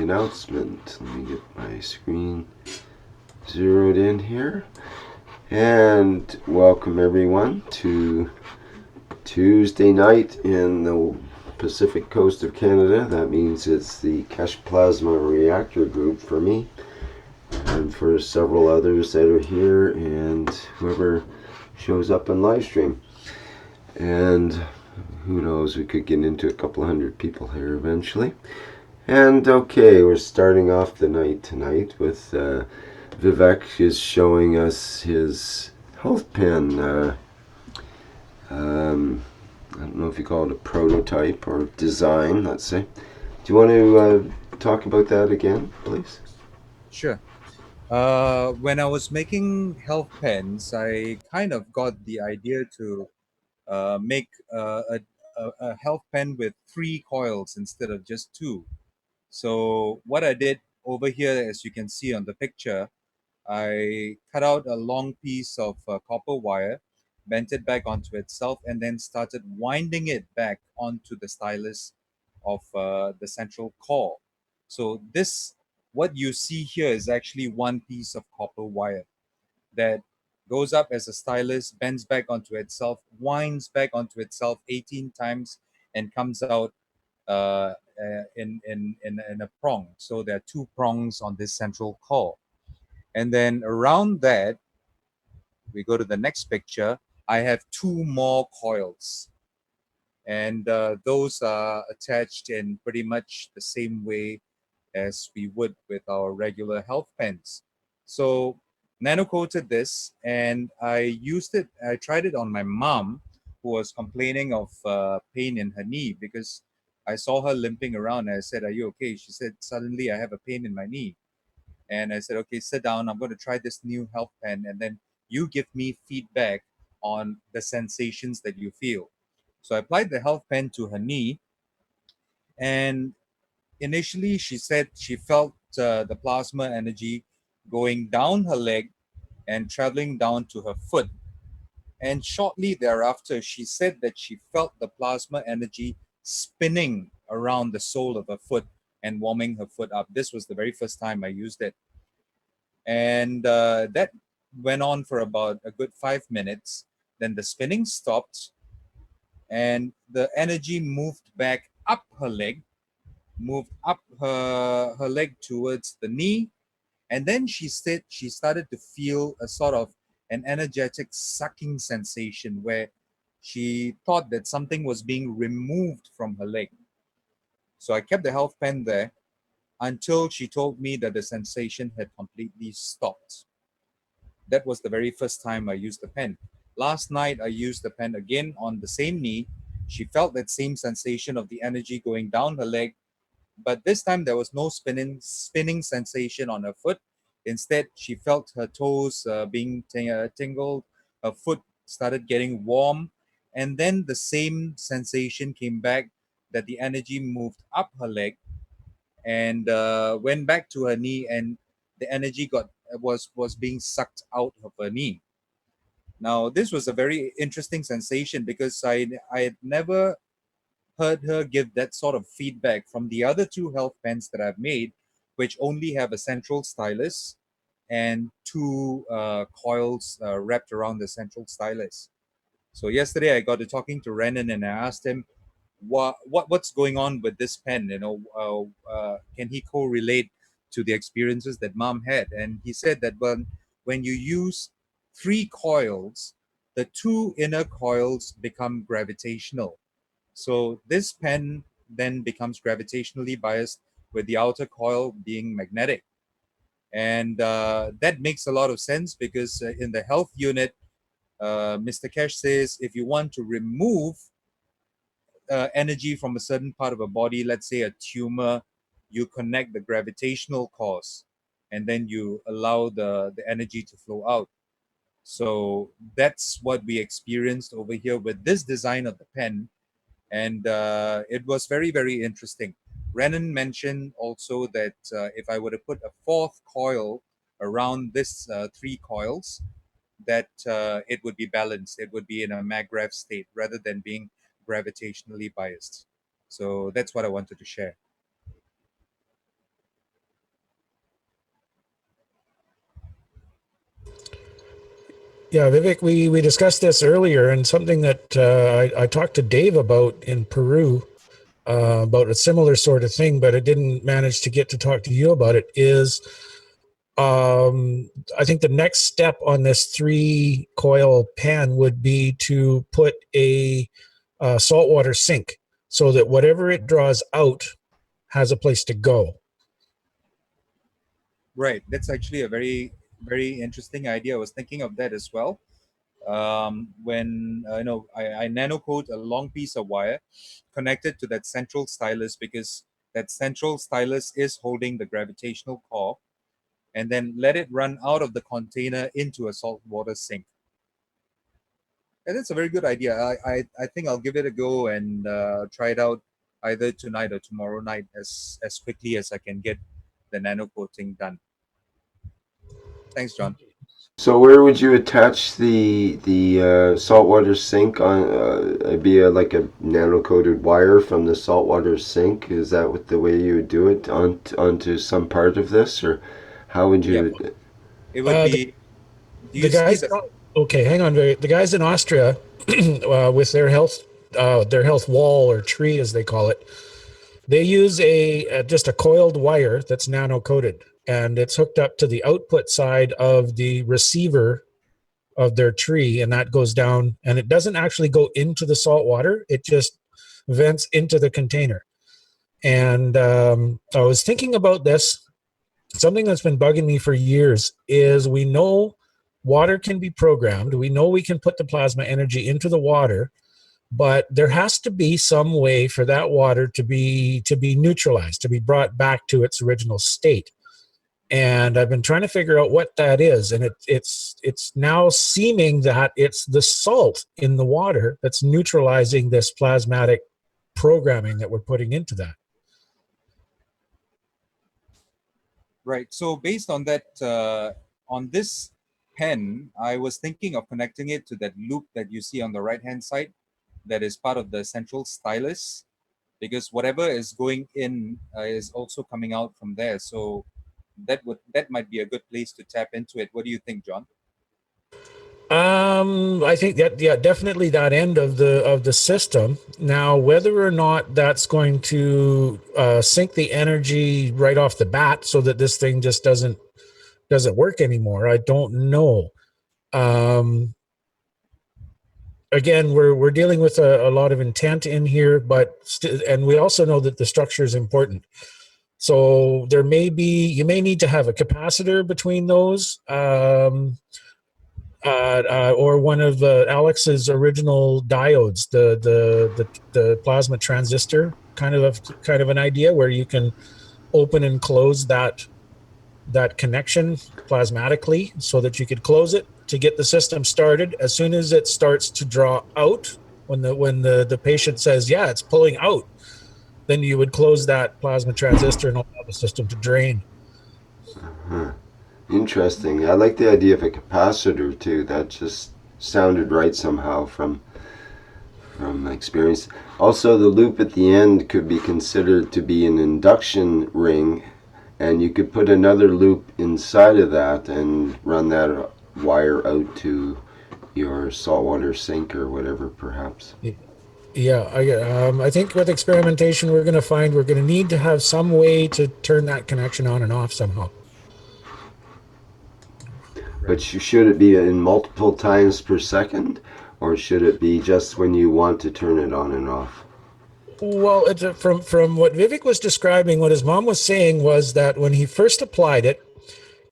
announcement. Let me get my screen zeroed in here. And welcome everyone to Tuesday night in the Pacific coast of Canada. That means it's the Keshe Plasma Reactor group for me and for several others that are here and whoever shows up in Livestream. And who knows, we could get into a couple hundred people here eventually. And okay, we're starting off the night tonight with Vivek is showing us his health pen. I don't know if you call it a prototype or design, let's say. Do you want to talk about that again, please? Sure. When I was making health pens, I kind of got the idea to make a health pen with 3 coils instead of just 2. So what I did over here, as you can see on the picture, I cut out a long piece of copper wire, bent it back onto itself, and then started winding it back onto the stylus of the central core. So this, what you see here is actually one piece of copper wire that goes up as a stylus, bends back onto itself, winds back onto itself 18 times, and comes out in a prong. So there are 2 prongs on this central core. And then around that, we go to the next picture, I have 2 more coils. And those are attached in pretty much the same way as we would with our regular health pens. So nano coated this and I used it, I tried it on my mom who was complaining of pain in her knee because I saw her limping around. And I said, "Are you okay?" She said, "Suddenly I have a pain in my knee." And I said, "Okay, sit down. I'm going to try this new health pen, and then you give me feedback on the sensations that you feel." So I applied the health pen to her knee, and initially she said she felt the plasma energy going down her leg and traveling down to her foot. And shortly thereafter, she said that she felt the plasma energy spinning around the sole of her foot and warming her foot up. This was the very first time I used it. And that went on for about a good 5 minutes. Then the spinning stopped, and the energy moved back up her leg, moved up her leg towards the knee, and then she said she started to feel a sort of an energetic sucking sensation where she thought that something was being removed from her leg. So I kept the health pen there until she told me that the sensation had completely stopped. That was the very first time I used the pen. Last night, I used the pen again on the same knee. She felt that same sensation of the energy going down her leg, but this time there was no spinning sensation on her foot. Instead, she felt her toes being tingled. Her foot started getting warm, and then the same sensation came back that the energy moved up her leg and went back to her knee, and the energy got was being sucked out of her knee. Now, this was a very interesting sensation because I had never heard her give that sort of feedback from the other 2 health pens that I've made, which only have a central stylus and 2 coils wrapped around the central stylus. So yesterday I got to talking to Renan and I asked him what's going on with this pen. Can he correlate to the experiences that Mom had? And he said that when you use 3 coils, the 2 inner coils become gravitational. So this pen then becomes gravitationally biased, with the outer coil being magnetic. And that makes a lot of sense because in the health unit, Mr. Cash says if you want to remove energy from a certain part of a body, let's say a tumor, you connect the gravitational cause and then you allow the energy to flow out. So that's what we experienced over here with this design of the pen. And it was very, very interesting. Renan mentioned also that if I were to put a 4th coil around this 3 coils, that it would be balanced. It would be in a maggrav state rather than being gravitationally biased. So that's what I wanted to share. Yeah, Vivek, we discussed this earlier, and something that I talked to Dave about in Peru about a similar sort of thing, but I didn't manage to get to talk to you about it. Is I think the next step on this 3 coil pan would be to put a saltwater sink so that whatever it draws out has a place to go. Right. That's actually a very interesting idea. I was thinking of that as well. When I nano coat a long piece of wire connected to that central stylus, because that central stylus is holding the gravitational core, and then let it run out of the container into a saltwater sink. And that's a very good idea. I think I'll give it a go and try it out either tonight or tomorrow night as quickly as I can get the nano coating done. Thanks, John. So where would you attach the saltwater sink on? Be like a nano coated wire from the saltwater sink. Is that what the way you would do it onto some part of this, or how would Yeah, you? it would Uh, the, be. Do the you see guys, the? okay, hang on. The guys in Austria, with their health wall or tree, as they call it, they use just a coiled wire that's nano coated, and it's hooked up to the output side of the receiver of their tree, and that goes down, and it doesn't actually go into the salt water. It just vents into the container. And I was thinking about this. Something that's been bugging me for years is we know water can be programmed. We know we can put the plasma energy into the water, but there has to be some way for that water to be neutralized, to be brought back to its original state. And I've been trying to figure out what that is, and it's now seeming that it's the salt in the water that's neutralizing this plasmatic programming that we're putting into that. Right. So based on that, on this pen, I was thinking of connecting it to that loop that you see on the right hand side, that is part of the central stylus, because whatever is going in is also coming out from there. So that might be a good place to tap into it. What do you think, John? I think that, yeah, definitely that end of the system. Now, whether or not that's going to sink the energy right off the bat, so that this thing just doesn't work anymore, I don't know. Um, Again, we're dealing with a lot of intent in here, but and we also know that the structure is important. So you may need to have a capacitor between those. Or one of Alex's original diodes, the plasma transistor, kind of an idea where you can open and close that connection plasmatically, so that you could close it to get the system started. As soon as it starts to draw out, when the patient says, yeah, it's pulling out, then you would close that plasma transistor and allow the system to drain. Huh. Interesting. I like the idea of a capacitor too. That just sounded right somehow from experience. Also, the loop at the end could be considered to be an induction ring, and you could put another loop inside of that and run that wire out to your saltwater sink or whatever, perhaps. Yeah, I think with experimentation, we're going to find we're going to need to have some way to turn that connection on and off somehow. But should it be in multiple times per second, or should it be just when you want to turn it on and off? Well, from what Vivek was describing, what his mom was saying was that when he first applied it,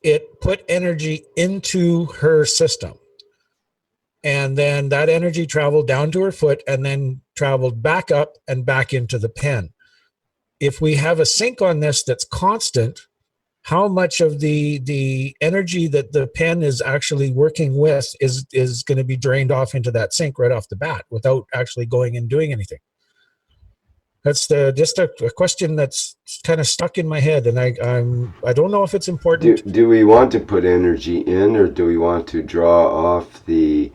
it put energy into her system. And then that energy traveled down to her foot and then traveled back up and back into the pen. If we have a sink on this that's constant, how much of the energy that the pen is actually working with is going to be drained off into that sink right off the bat without actually going and doing anything? That's just a question that's kind of stuck in my head, and I don't know if it's important. Do we want to put energy in, or do we want to draw off the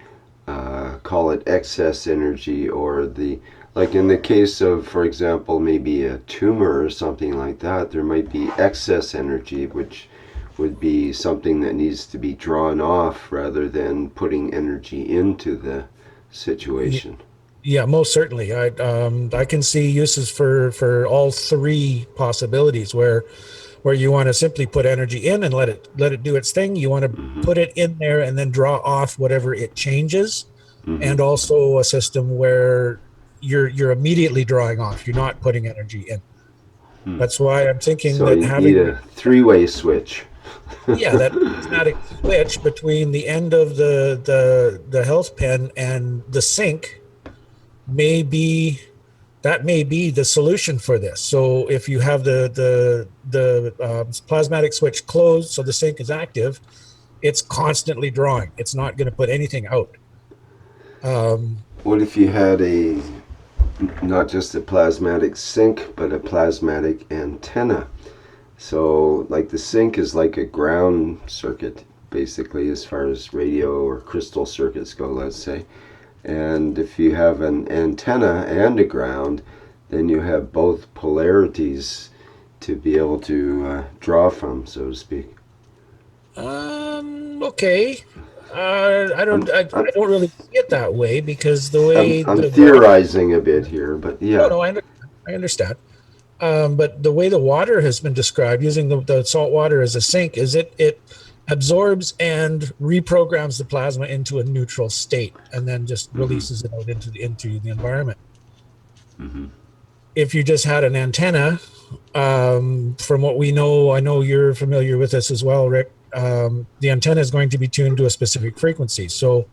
call it excess energy, or the, like in the case of, for example, maybe a tumor or something like that, there might be excess energy which would be something that needs to be drawn off rather than putting energy into the situation. Yeah, most certainly. I can see uses for all three possibilities where you want to simply put energy in and let it do its thing. You want to Mm-hmm. put it in there and then draw off whatever it changes, Mm-hmm. and also a system where you're immediately drawing off. You're not putting energy in. Hmm. That's why I'm thinking So that you need having a three-way switch. yeah, that plasmatic switch between the end of the health pen and the sink may be that may be the solution for this. So if you have the plasmatic switch closed, so the sink is active, it's constantly drawing. It's not going to put anything out. What if you had a not just a plasmatic sink, but a plasmatic antenna? So, like the sink is like a ground circuit, basically, as far as radio or crystal circuits go, let's say. And if you have an antenna and a ground, then you have both polarities to be able to draw from, so to speak. Okay. I I'm, don't. I I'm, don't really see it that way because the I'm, way I'm the water. theorizing a bit here, but No, yeah. no, I understand. I understand. But the way the water has been described, using the salt water as a sink, is it absorbs and reprograms the plasma into a neutral state, and then just Mm-hmm. releases it out into the environment. Mm-hmm. If you just had an antenna, from what we know, I know you're familiar with this as well, Rick. The antenna is going to be tuned to a specific frequency. So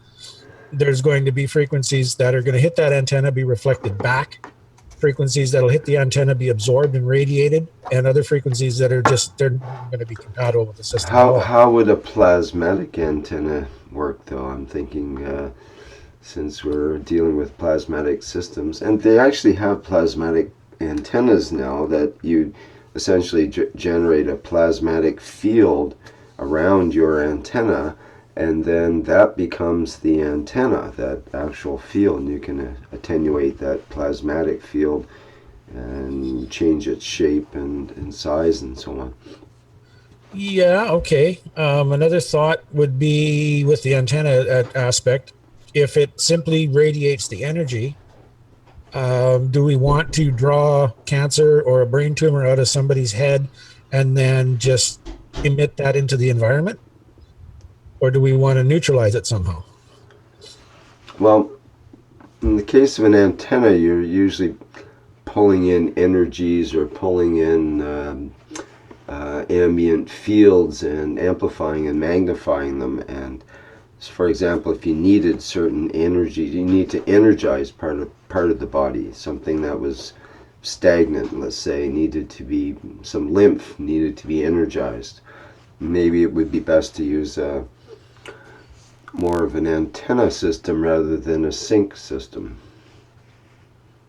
there's going to be frequencies that are going to hit that antenna, be reflected back, frequencies that'll hit the antenna, be absorbed and radiated, and other frequencies that are just, they're not even going to be compatible with the system at all. How would a plasmatic antenna work, though? I'm thinking since we're dealing with plasmatic systems, and they actually have plasmatic antennas now that you essentially generate a plasmatic field around your antenna, and then that becomes the antenna, that actual field, and you can attenuate that plasmatic field and change its shape and size and so on. Yeah, okay. Another thought would be with the antenna aspect, if it simply radiates the energy, do we want to draw cancer or a brain tumor out of somebody's head and then just emit that into the environment? Or do we want to neutralize it somehow? Well, in the case of an antenna, you're usually pulling in energies or pulling in ambient fields and amplifying and magnifying them. And for example, if you needed certain energy, you need to energize part of the body. Something that was stagnant, let's say, needed to be some lymph needed to be energized. Maybe it would be best to use more of an antenna system rather than a sink system.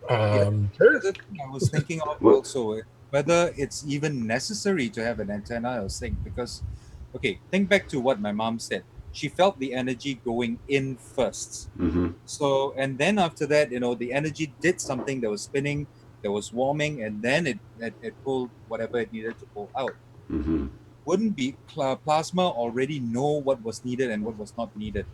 Yeah, Sure. the thing I was thinking of Well, also whether it's even necessary to have an antenna or sink because, okay, think back to what my mom said. She felt the energy going in first. mm-hmm, So, and then after that, the energy did something that was spinning, that was warming, and then it pulled whatever it needed to pull out. mm-hmm. Wouldn't be plasma already know what was needed and what was not needed?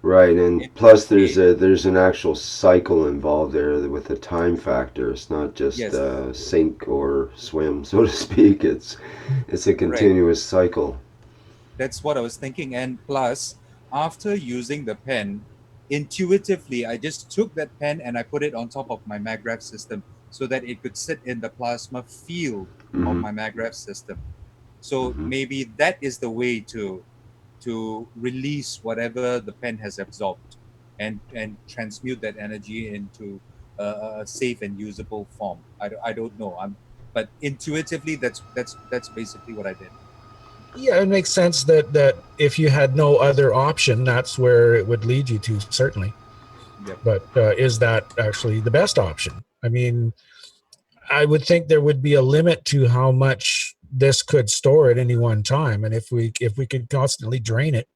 Right, and In plus a there's an actual cycle involved there with a time factor. It's not just yes, sink or swim, so to speak. It's a correct. continuous cycle. That's what I was thinking. And plus, after using the pen, intuitively, I just took that pen and I put it on top of my maggraph system so that it could sit in the plasma field of Mm-hmm, my maggraph system. So mm-hmm. maybe that is the way to release whatever the pen has absorbed and transmute that energy into a safe and usable form. I don't know. But intuitively, that's basically what I did. Yeah, it makes sense that if you had no other option, that's where it would lead you to, certainly. Yep. But is that actually the best option? I mean, I would think there would be a limit to how much this could store at any one time, and if we could constantly drain it,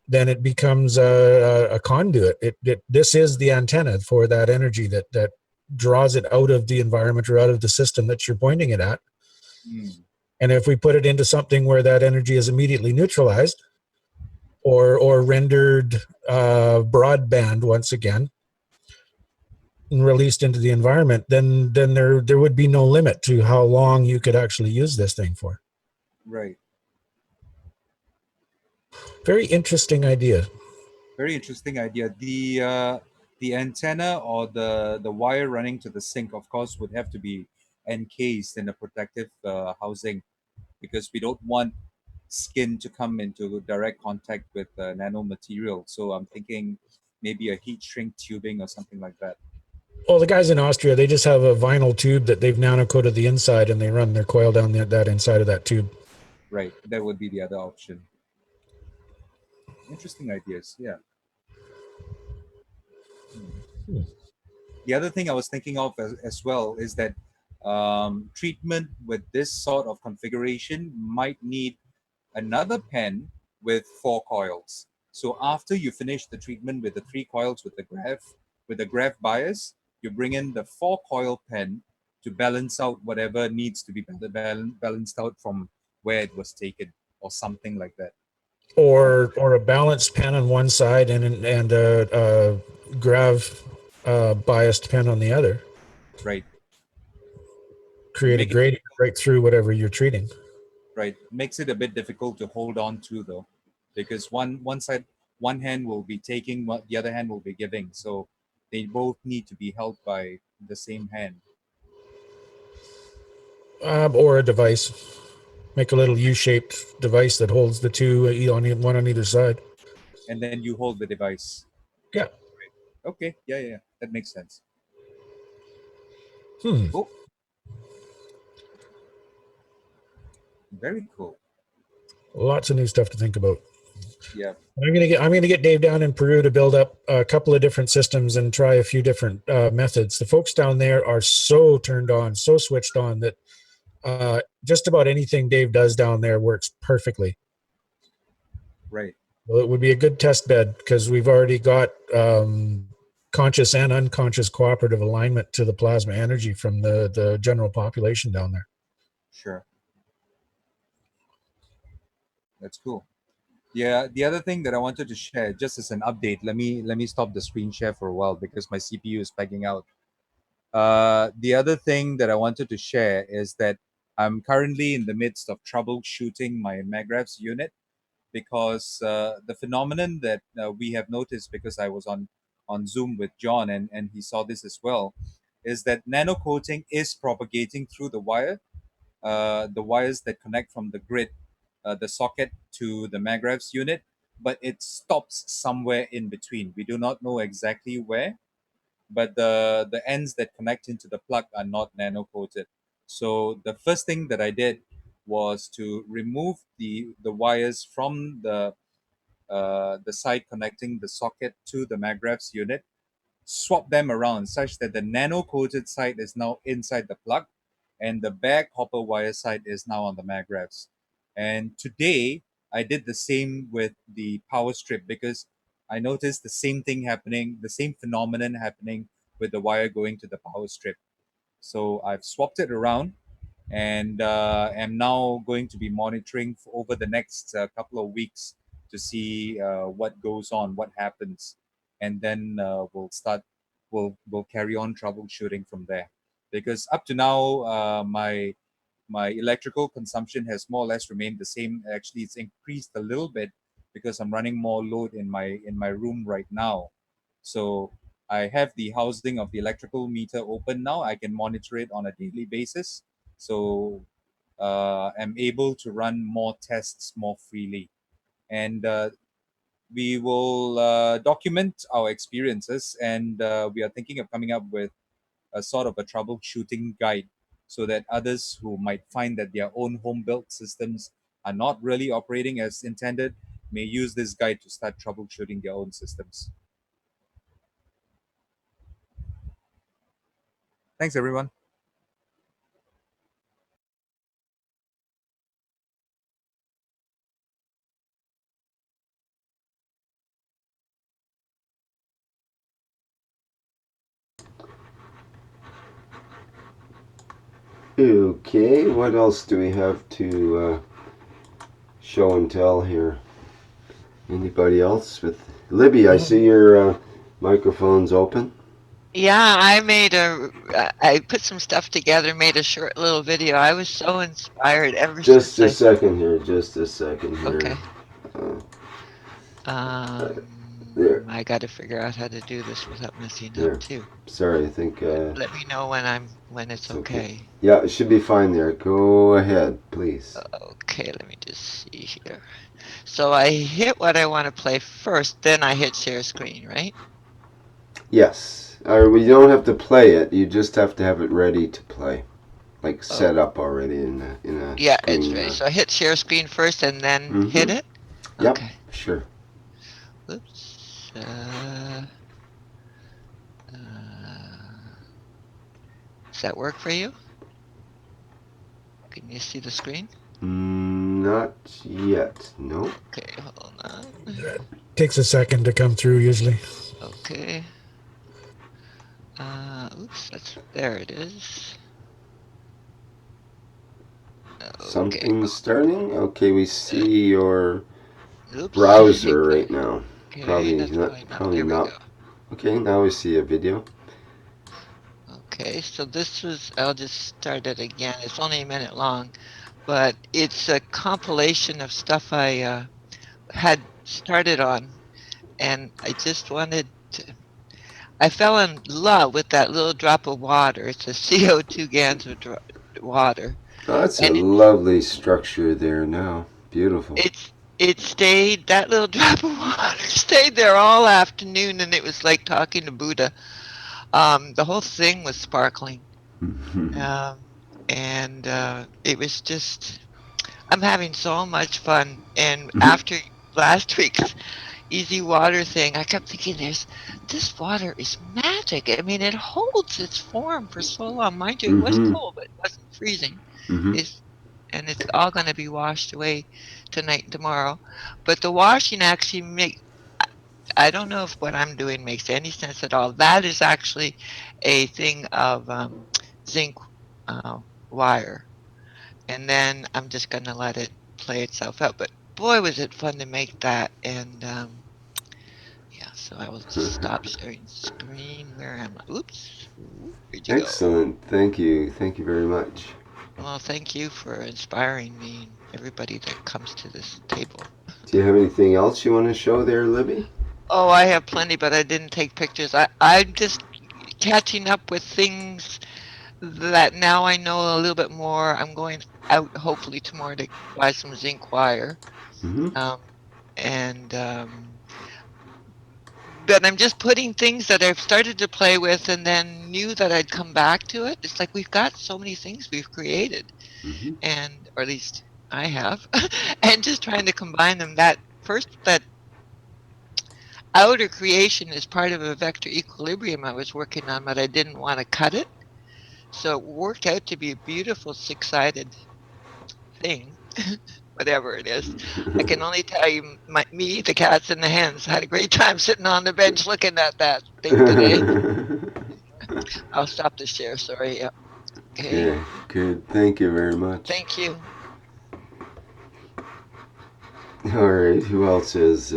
then it becomes a conduit. This is the antenna for that energy that draws it out of the environment or out of the system that you're pointing it at. Mm. And if we put it into something where that energy is immediately neutralized or rendered broadband once again and released into the environment, then there would be no limit to how long you could actually use this thing for. Right. Very interesting idea. Very interesting idea. The antenna or the wire running to the sink, of course, would have to be encased in a protective housing, because we don't want skin to come into direct contact with nanomaterial. So I'm thinking maybe a heat shrink tubing or something like that. Well, the guys in Austria, they just have a vinyl tube that they've nano coated the inside, and they run their coil down that inside of that tube. Right. That would be the other option. Interesting ideas. Yeah. The other thing I was thinking of as well is that treatment with this sort of configuration might need another pen with 4 coils. So after you finish the treatment with the 3 coils with the graph bias, you bring in the 4 coil pen to balance out whatever needs to be balanced out from where it was taken, or something like that. Or a balanced pen on one side and a grav biased pen on the other. Right. Create a Make it gradient right through whatever you're treating. right. Makes it a bit difficult to hold on to, though, because one hand will be taking what the other hand will be giving. So they both need to be held by the same hand. Or a device. Make a little U-shaped device that holds the two, one on either side. And then you hold the device. Yeah. Okay, yeah, that makes sense. Hmm. Cool. Very cool. Lots of new stuff to think about. Yeah, I'm gonna get Dave down in Peru to build up a couple of different systems and try a few different methods. The folks down there are so turned on, so switched on that just about anything Dave does down there works perfectly. right. Well, it would be a good test bed because we've already got conscious and unconscious cooperative alignment to the plasma energy from the general population down there. Sure. That's cool. Yeah, the other thing that I wanted to share, just as an update, let me stop the screen share for a while because my CPU is pegging out. The other thing that I wanted to share is that I'm currently in the midst of troubleshooting my Magraphs unit, because the phenomenon that we have noticed, because I was on Zoom with John, and he saw this as well, is that nano coating is propagating through the wires that connect from the grid, the socket to the Magraphs unit, but it stops somewhere in between. We do not know exactly where, but the ends that connect into the plug are not nano coated. So the first thing that I did was to remove the wires from the side connecting the socket to the Magraphs unit, swap them around such that the nano coated side is now inside the plug, and the bare copper wire side is now on the Magraphs. And today I did the same with the power strip, because I noticed the same thing happening, the same phenomenon happening with the wire going to the power strip. So I've swapped it around, and am now going to be monitoring for over the next couple of weeks to see what goes on, what happens, and then we'll carry on troubleshooting from there. Because up to now, my electrical consumption has more or less remained the same. Actually, it's increased a little bit because I'm running more load in my room right now. So I have the housing of the electrical meter open now. I can monitor it on a daily basis. So I'm able to run more tests more freely. And we will document our experiences, and we are thinking of coming up with a sort of a troubleshooting guide, so that others who might find that their own home built systems are not really operating as intended may use this guide to start troubleshooting their own systems. Thanks, everyone. Okay, what else do we have to show and tell here? Anybody else? With Libby, I see your microphone's open. Yeah, I put some stuff together, made a short little video. I was so inspired ever Just since a I, second here. Just a second here. okay. There. I got to figure out how to do this without messing up There. too. Sorry, I think Let me know when it's okay. Yeah, it should be fine there. Go ahead, please. Okay, let me just see here. So I hit what I want to play first, then I hit share screen, right? Yes. We don't have to play it. You just have to have it ready to play, like set up already in a Yeah, screen. it's ready. So I hit share screen first and then hit it? Yep, Okay. sure. Oops. Does that work for you? Can you see the screen? Not yet. No. Okay, hold on. Takes a second to come through usually. Okay. Oops, there it is. Okay. Something's starting. Okay, we see your Oops. browser right now. Okay, Probably that's not. fine. Probably There we not. go. Okay, now we see a video. Okay, so this was, I'll just start it again. It's only a minute long, but it's a compilation of stuff I had started on, and I just wanted to, I fell in love with that little drop of water. It's a CO2 gans of water. Oh, that's a And lovely structure there now. Beautiful. it stayed, that little drop of water stayed there all afternoon, and it was like talking to Buddha. The whole thing was sparkling. And it was just, I'm having so much fun. And after last week's easy water thing, I kept thinking, this water is magic. I mean, it holds its form for so long. Mind you, it was cold, but it wasn't freezing. And it's all going to be washed away tonight and tomorrow. But the washing actually I don't know if what I'm doing makes any sense at all. That is actually a thing of zinc wire. And then I'm just going to let it play itself out. But boy, was it fun to make that. And yeah, so I will just stop sharing screen. Where am I? Oops. Where'd you go? Excellent. Thank you. Thank you very much. Well, thank you for inspiring me and everybody that comes to this table. Do you have anything else you want to show there, Libby? Oh, I have plenty, but I didn't take pictures. I'm just catching up with things that now I know a little bit more. I'm going out hopefully tomorrow to buy some zinc wire. But I'm just putting things that I've started to play with and then knew that I'd come back to it. It's like we've got so many things we've created, and or at least I have, and just trying to combine them. That outer creation is part of a vector equilibrium I was working on, but I didn't want to cut it. So it worked out to be a beautiful six-sided thing, whatever it is. I can only tell you, me, the cats, and the hens had a great time sitting on the bench looking at that thing today. I'll stop the share, sorry. Yeah. Okay. Good. Thank you very much. Thank you. All right. Who else has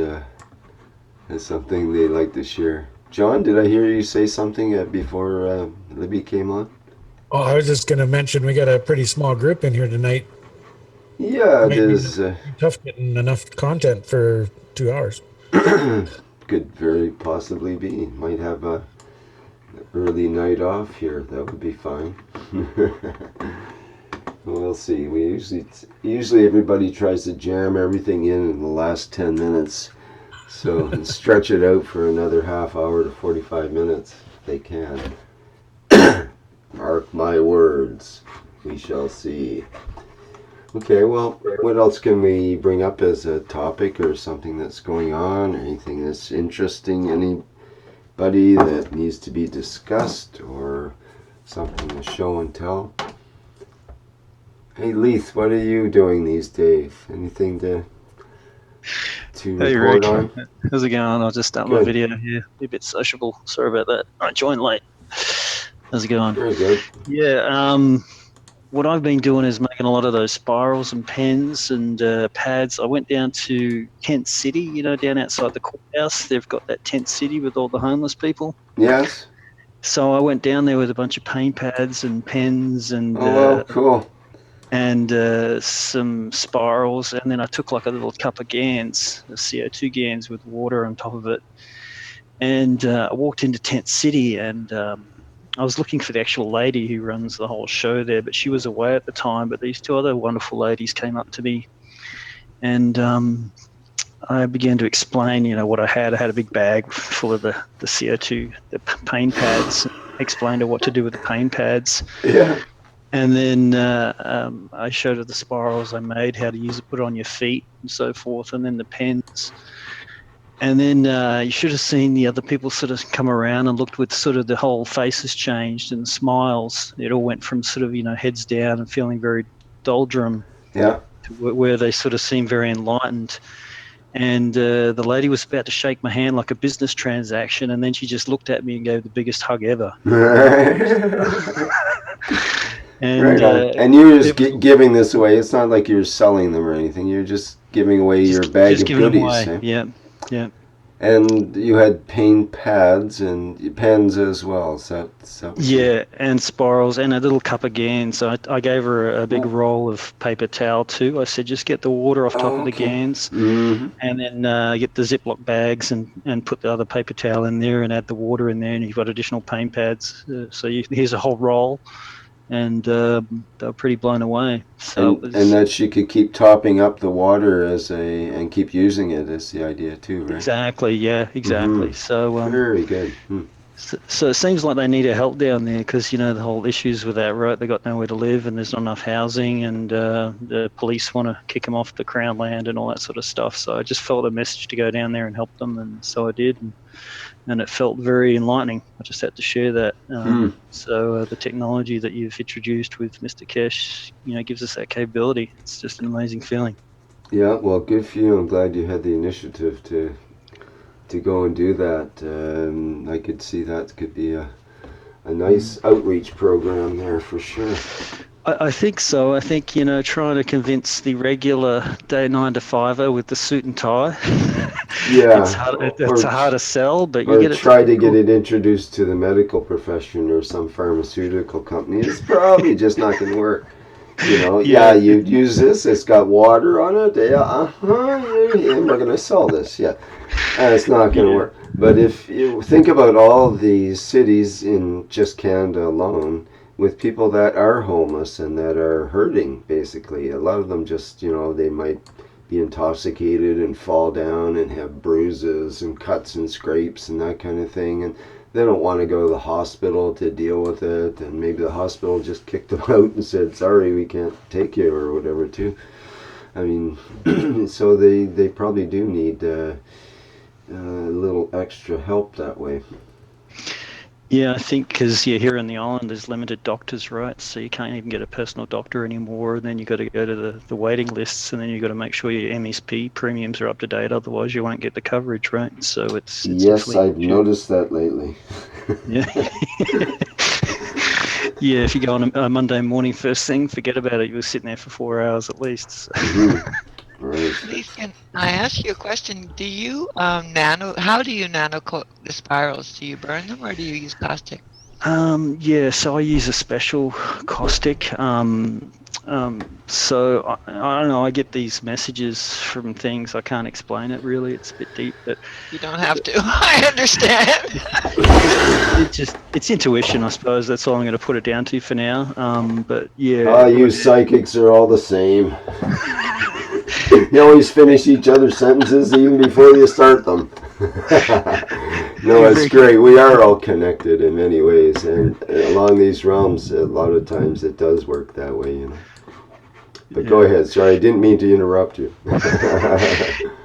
something they'd like to share? John, did I hear you say something before Libby came on? Oh, I was just going to mention we got a pretty small group in here tonight. Yeah, it is. Tough getting enough content for 2 hours. Could very possibly be. Might have a early night off here. That would be fine. We'll see. We usually everybody tries to jam everything in the last 10 minutes, so and stretch it out for another half hour to 45 minutes if they can. Mark my words. We shall see. Okay, well, what else can we bring up as a topic or something that's going on, or anything that's interesting? Anybody that needs to be discussed or something to show and tell? Hey, Leith, what are you doing these days? Anything to report on? How's it going? I'll just start my video here. Be a bit sociable. Sorry about that. I joined late. How's it going? Very good. Yeah, what I've been doing is making a lot of those spirals and pens and pads. I went down to Tent City, you know, down outside the courthouse. They've got that tent city with all the homeless people. Yes. So I went down there with a bunch of paint pads and pens and Oh, wow, cool. some spirals, and then I took like a little cup of Gans, the CO2 Gans with water on top of it, and I walked into Tent City, and I was looking for the actual lady who runs the whole show there, but she was away at the time. But these two other wonderful ladies came up to me, and I began to explain, you know, what I had. I had a big bag full of the CO2, the paint pads. Explained her what to do with the paint pads. Yeah. And then I showed her the spirals I made, how to use it, put it on your feet and so forth, and then the pens. And then you should have seen the other people sort of come around and looked with sort of the whole faces changed and smiles. It all went from sort of, you know, heads down and feeling very doldrum Yeah. to where they sort of seemed very enlightened. And the lady was about to shake my hand like a business transaction, and then she just looked at me and gave the biggest hug ever. And, right on. And you're just giving this away. It's not like you're selling them or anything. You're just giving away your bag of goodies. Eh? Yeah, yeah. And you had paint pads and pens as well. So yeah, and spirals and a little cup of Gans. So I gave her a big roll of paper towel too. I said, just get the water off top of the Gans, and then get the Ziploc bags and put the other paper towel in there and add the water in there, and you've got additional paint pads. So here's a whole roll. And they were pretty blown away. So and that she could keep topping up the water and keep using it is the idea too, right? Exactly. Yeah. Exactly. So very good. So it seems like they need our help down there because, you know, the whole issues with that, right? They got nowhere to live and there's not enough housing, and the police want to kick them off the Crown land and all that sort of stuff. So I just felt a message to go down there and help them, and so I did. And it felt very enlightening. I just had to share that. So the technology that you've introduced with Mr. Keshe, you know, gives us that capability. It's just an amazing feeling. Yeah, well, good for you. I'm glad you had the initiative to go and do that. I could see that could be a nice outreach program there for sure. I think so. I think, you know, trying to convince the regular day 9 to 5er with the suit and tie. Yeah, it's hard to sell, but you get it. Try to get it introduced to the medical profession or some pharmaceutical company. It's probably just not going to work. You know, you use this. It's got water on it. Yeah, and we're going to sell this. Yeah, it's not going to work. But if you think about all these cities in just Canada alone, with people that are homeless and that are hurting, basically, a lot of them just, you know, they might be intoxicated and fall down and have bruises and cuts and scrapes and that kind of thing, and they don't want to go to the hospital to deal with it, and maybe the hospital just kicked them out and said, sorry, we can't take you or whatever too. I mean, so they probably do need a little extra help that way. Yeah, I think because here in the island there's limited doctors, right? So you can't even get a personal doctor anymore. And then you've got to go to the waiting lists, and then you've got to make sure your MSP premiums are up to date. Otherwise, you won't get the coverage, right? So it's yes, I've noticed that lately. Yeah. Yeah, if you go on a Monday morning first thing, forget about it. You're sitting there for 4 hours at least. So. Right. Please, can I ask you a question? Do you how do you nano-coat the spirals? Do you burn them or do you use caustic? Yeah, so I use a special caustic. So I don't know, I get these messages from things. I can't explain it really. It's a bit deep, but you don't have to. I understand. It's intuition, I suppose. That's all I'm going to put it down to for now. But yeah. You psychics are all the same. You always finish each other's sentences even before you start them. No, it's great. We are all connected in many ways, and along these realms, a lot of times it does work that way, you know. But go ahead. Sorry, I didn't mean to interrupt you.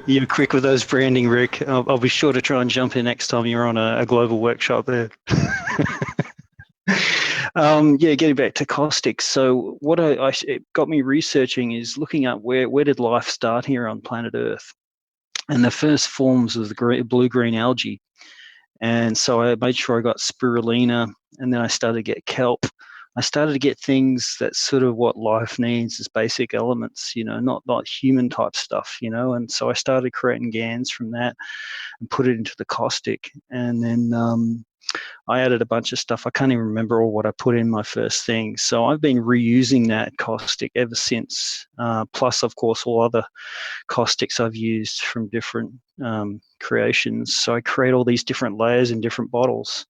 You're quick with those branding, Rick. I'll be sure to try and jump in next time you're on a global workshop there. Getting back to caustic. So what it got me researching is looking at where did life start here on planet Earth, and the first forms of the blue-green algae. And so I made sure I got spirulina, and then I started to get kelp. I started to get things that sort of what life needs as basic elements, not human type stuff, and so I started creating GANs from that and put it into the caustic. And then I added a bunch of stuff. I can't even remember all what I put in my first thing. So I've been reusing that caustic ever since. Plus, of course, all other caustics I've used from different creations. So I create all these different layers in different bottles.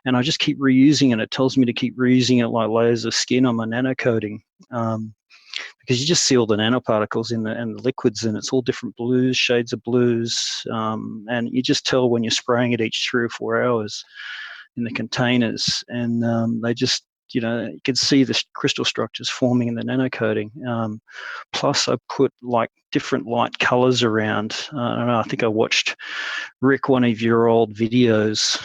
And I just keep reusing it. It tells me to keep reusing it like layers of skin on my nano coating. Because you just see all the nanoparticles in the liquids, and it's all different blues, shades of blues, and you just tell when you're spraying it each 3 or 4 hours in the containers, and they just, you can see the crystal structures forming in the nano coating. Plus, I put like different light colors around. I don't know. I think I watched Rick, one of your old videos.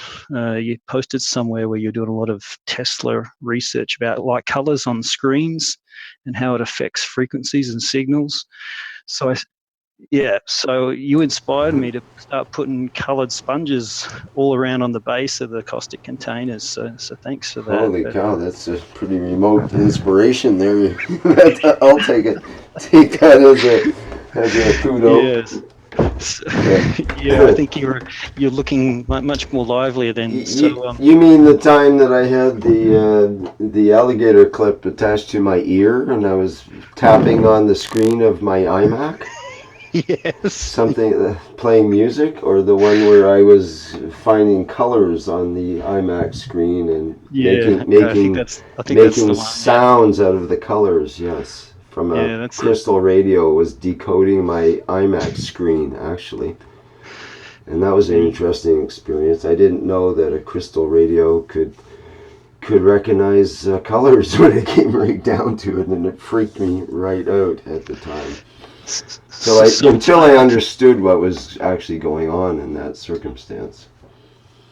You posted somewhere where you're doing a lot of Tesla research about light colors on screens and how it affects frequencies and signals. So so you inspired me to start putting colored sponges all around on the base of the caustic containers. So thanks for that. Holy cow, that's a pretty remote inspiration there. I'll take that as a kudo. Yes. Yeah, I think you're looking much more lively than so. You mean the time that I had the alligator clip attached to my ear and I was tapping on the screen of my iMac? Yes. Something playing music, or the one where I was finding colors on the iMac screen and making sounds out of the colors. Yes, from a crystal radio was decoding my iMac screen actually, and that was an interesting experience. I didn't know that a crystal radio could recognize colors when it came right down to it, and it freaked me right out at the time. Until I understood what was actually going on in that circumstance.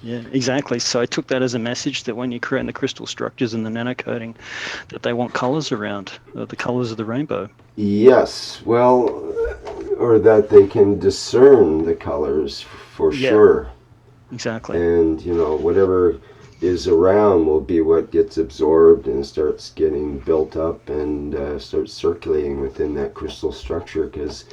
Yeah, exactly. So I took that as a message that when you're creating the crystal structures and the nanocoating, that they want colors around, the colors of the rainbow. Yes, well, or that they can discern the colors for sure. Exactly. And, whatever is around will be what gets absorbed and starts getting built up and starts circulating within that crystal structure, because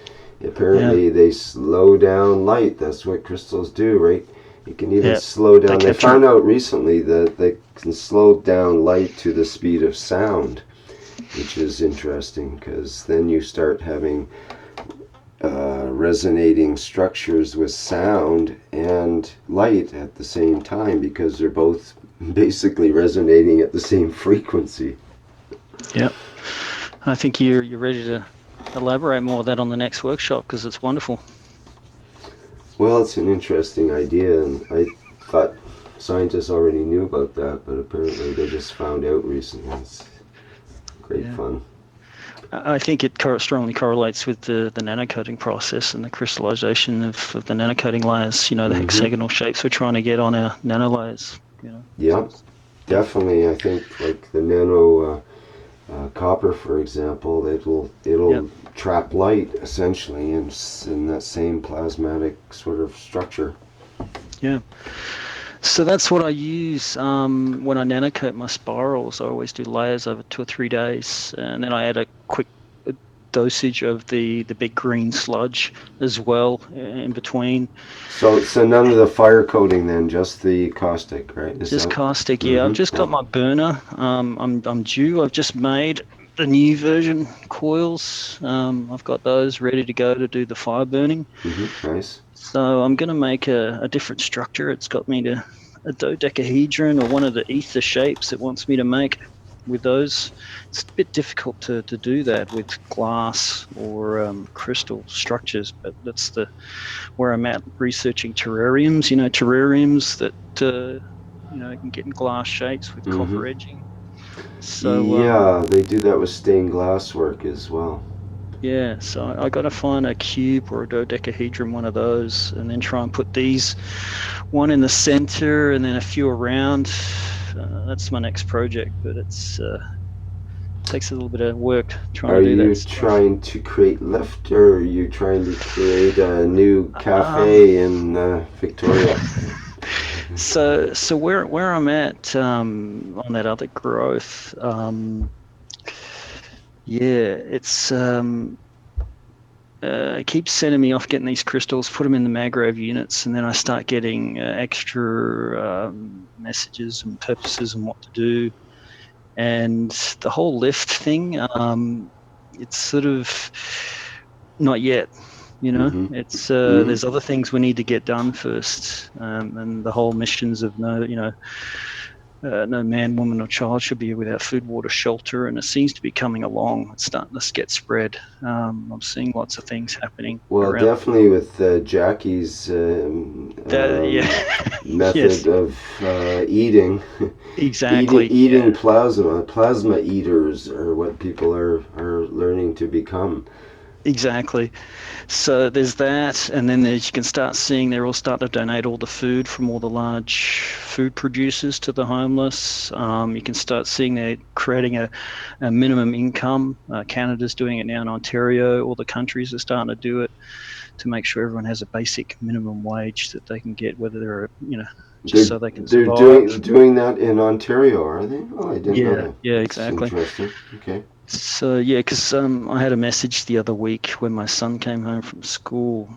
apparently they slow down light. That's what crystals do, right? You can even slow down. They found out recently that they can slow down light to the speed of sound, which is interesting, because then you start having resonating structures with sound and light at the same time, because they're both basically resonating at the same frequency. Yep. I think you're ready to elaborate more of that on the next workshop, because it's wonderful. Well, it's an interesting idea, and I thought scientists already knew about that, but apparently they just found out recently. It's great fun. I think it strongly correlates with the nanocoating process and the crystallization of the nanocoating layers, the hexagonal shapes we're trying to get on our nano layers. Yeah, definitely. I think like the nano copper, for example, it'll trap light essentially in that same plasmatic sort of structure. Yeah. So that's what I use when I nanocoat my spirals. I always do layers over 2 or 3 days, and then I add a quick dosage of the big green sludge as well in between. So none of the fire coating then, just the caustic, right? Caustic, yeah. I've just got my burner. I'm due. I've just made the new version coils. I've got those ready to go to do the fire burning. Nice. So I'm going to make a different structure. It's got me to a dodecahedron, or one of the ether shapes it wants me to make with those. It's a bit difficult to do that with glass or crystal structures, but that's where I'm at researching terrariums. Terrariums that you can get in glass shapes with copper edging. So they do that with stained glass work as well. Yeah, so I got to find a cube or a dodecahedron, one of those, and then try and put these, one in the center and then a few around. That's my next project, but it's takes a little bit of work trying to do that. Are you trying to create lift, or are you trying to create a new cafe in Victoria? So where I'm at on that other growth, it's it keeps sending me off getting these crystals, put them in the mangrove units, and then I start getting extra messages and purposes and what to do. And the whole lift thing, it's sort of not yet. It's there's other things we need to get done first, and the whole missions of no man, woman, or child should be without food, water, shelter, and it seems to be coming along. It's starting to get spread. I'm seeing lots of things happening. Well, around definitely with Jackie's method Yes. of eating. Exactly. Eating plasma eaters are what people are learning to become. Exactly. So there's that, and then you can start seeing they're all starting to donate all the food from all the large food producers to the homeless. You can start seeing they're creating a minimum income. Canada's doing it now in Ontario. All the countries are starting to do it to make sure everyone has a basic minimum wage that they can get, whether they're just so they can They're survive. doing that in Ontario, are they? Oh, I didn't know that. Yeah, That's exactly. interesting. Okay. So because I had a message the other week when my son came home from school.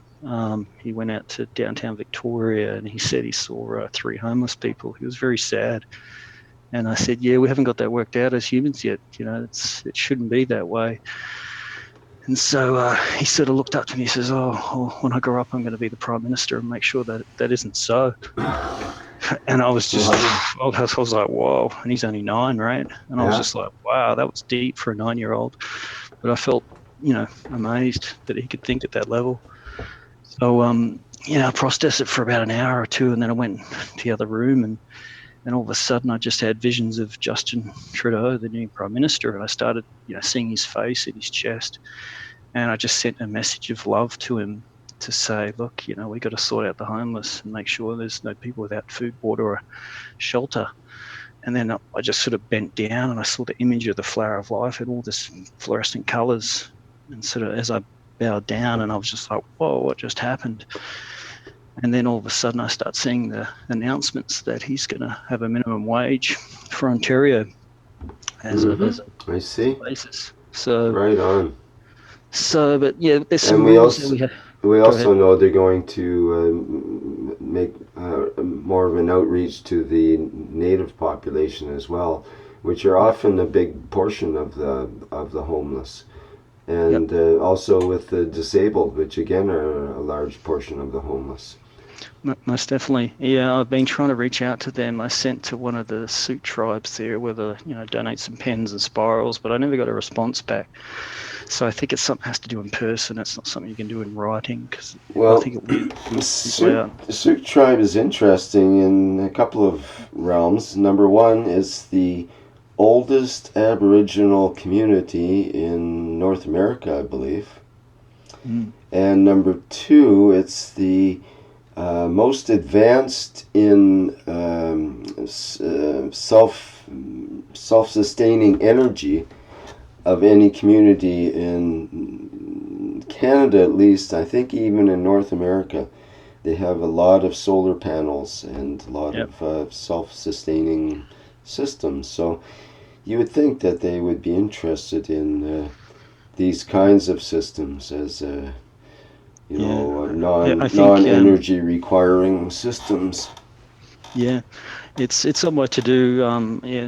He went out to downtown Victoria and he said he saw 3 homeless people. He was very sad, and I said, "Yeah, we haven't got that worked out as humans yet. It shouldn't be that way." And so he sort of looked up to me. He says, "Oh, when I grow up, I'm going to be the Prime Minister and make sure that that isn't so." And I was just, I was like, whoa. And he's only 9, right? And I was just like, wow, that was deep for a 9-year-old. But I felt, amazed that he could think at that level. So, I processed it for about an hour or two, and then I went to the other room, and all of a sudden I just had visions of Justin Trudeau, the new Prime Minister, and I started, seeing his face and his chest, and I just sent a message of love to him to say, look, we got to sort out the homeless and make sure there's no people without food, water, or shelter. And then I just sort of bent down and I saw the image of the flower of life and all this fluorescent colors. And sort of as I bowed down, and I was just like, whoa, what just happened? And then all of a sudden I start seeing the announcements that he's going to have a minimum wage for Ontario as a I see. basis. So right on. So, but yeah, there's some And rules that we have. we also ahead. know they're going to make more of an outreach to the native population as well, which are often a big portion of the homeless, and also with the disabled, which again are a large portion of the homeless. Most definitely. Yeah, I've been trying to reach out to them. I sent to one of the Sioux tribes there whether, donate some pens and spirals, but I never got a response back. So I think it's something that has to do in person. It's not something you can do in writing, because I think the Sioux tribe is interesting in a couple of realms. Number one, is the oldest Aboriginal community in North America, I believe. And number two, it's the most advanced in self-sustaining energy of any community in Canada, at least. I think even in North America, they have a lot of solar panels and a lot of self-sustaining systems. So you would think that they would be interested in these kinds of systems as non-energy requiring systems. Yeah, it's somewhat to do.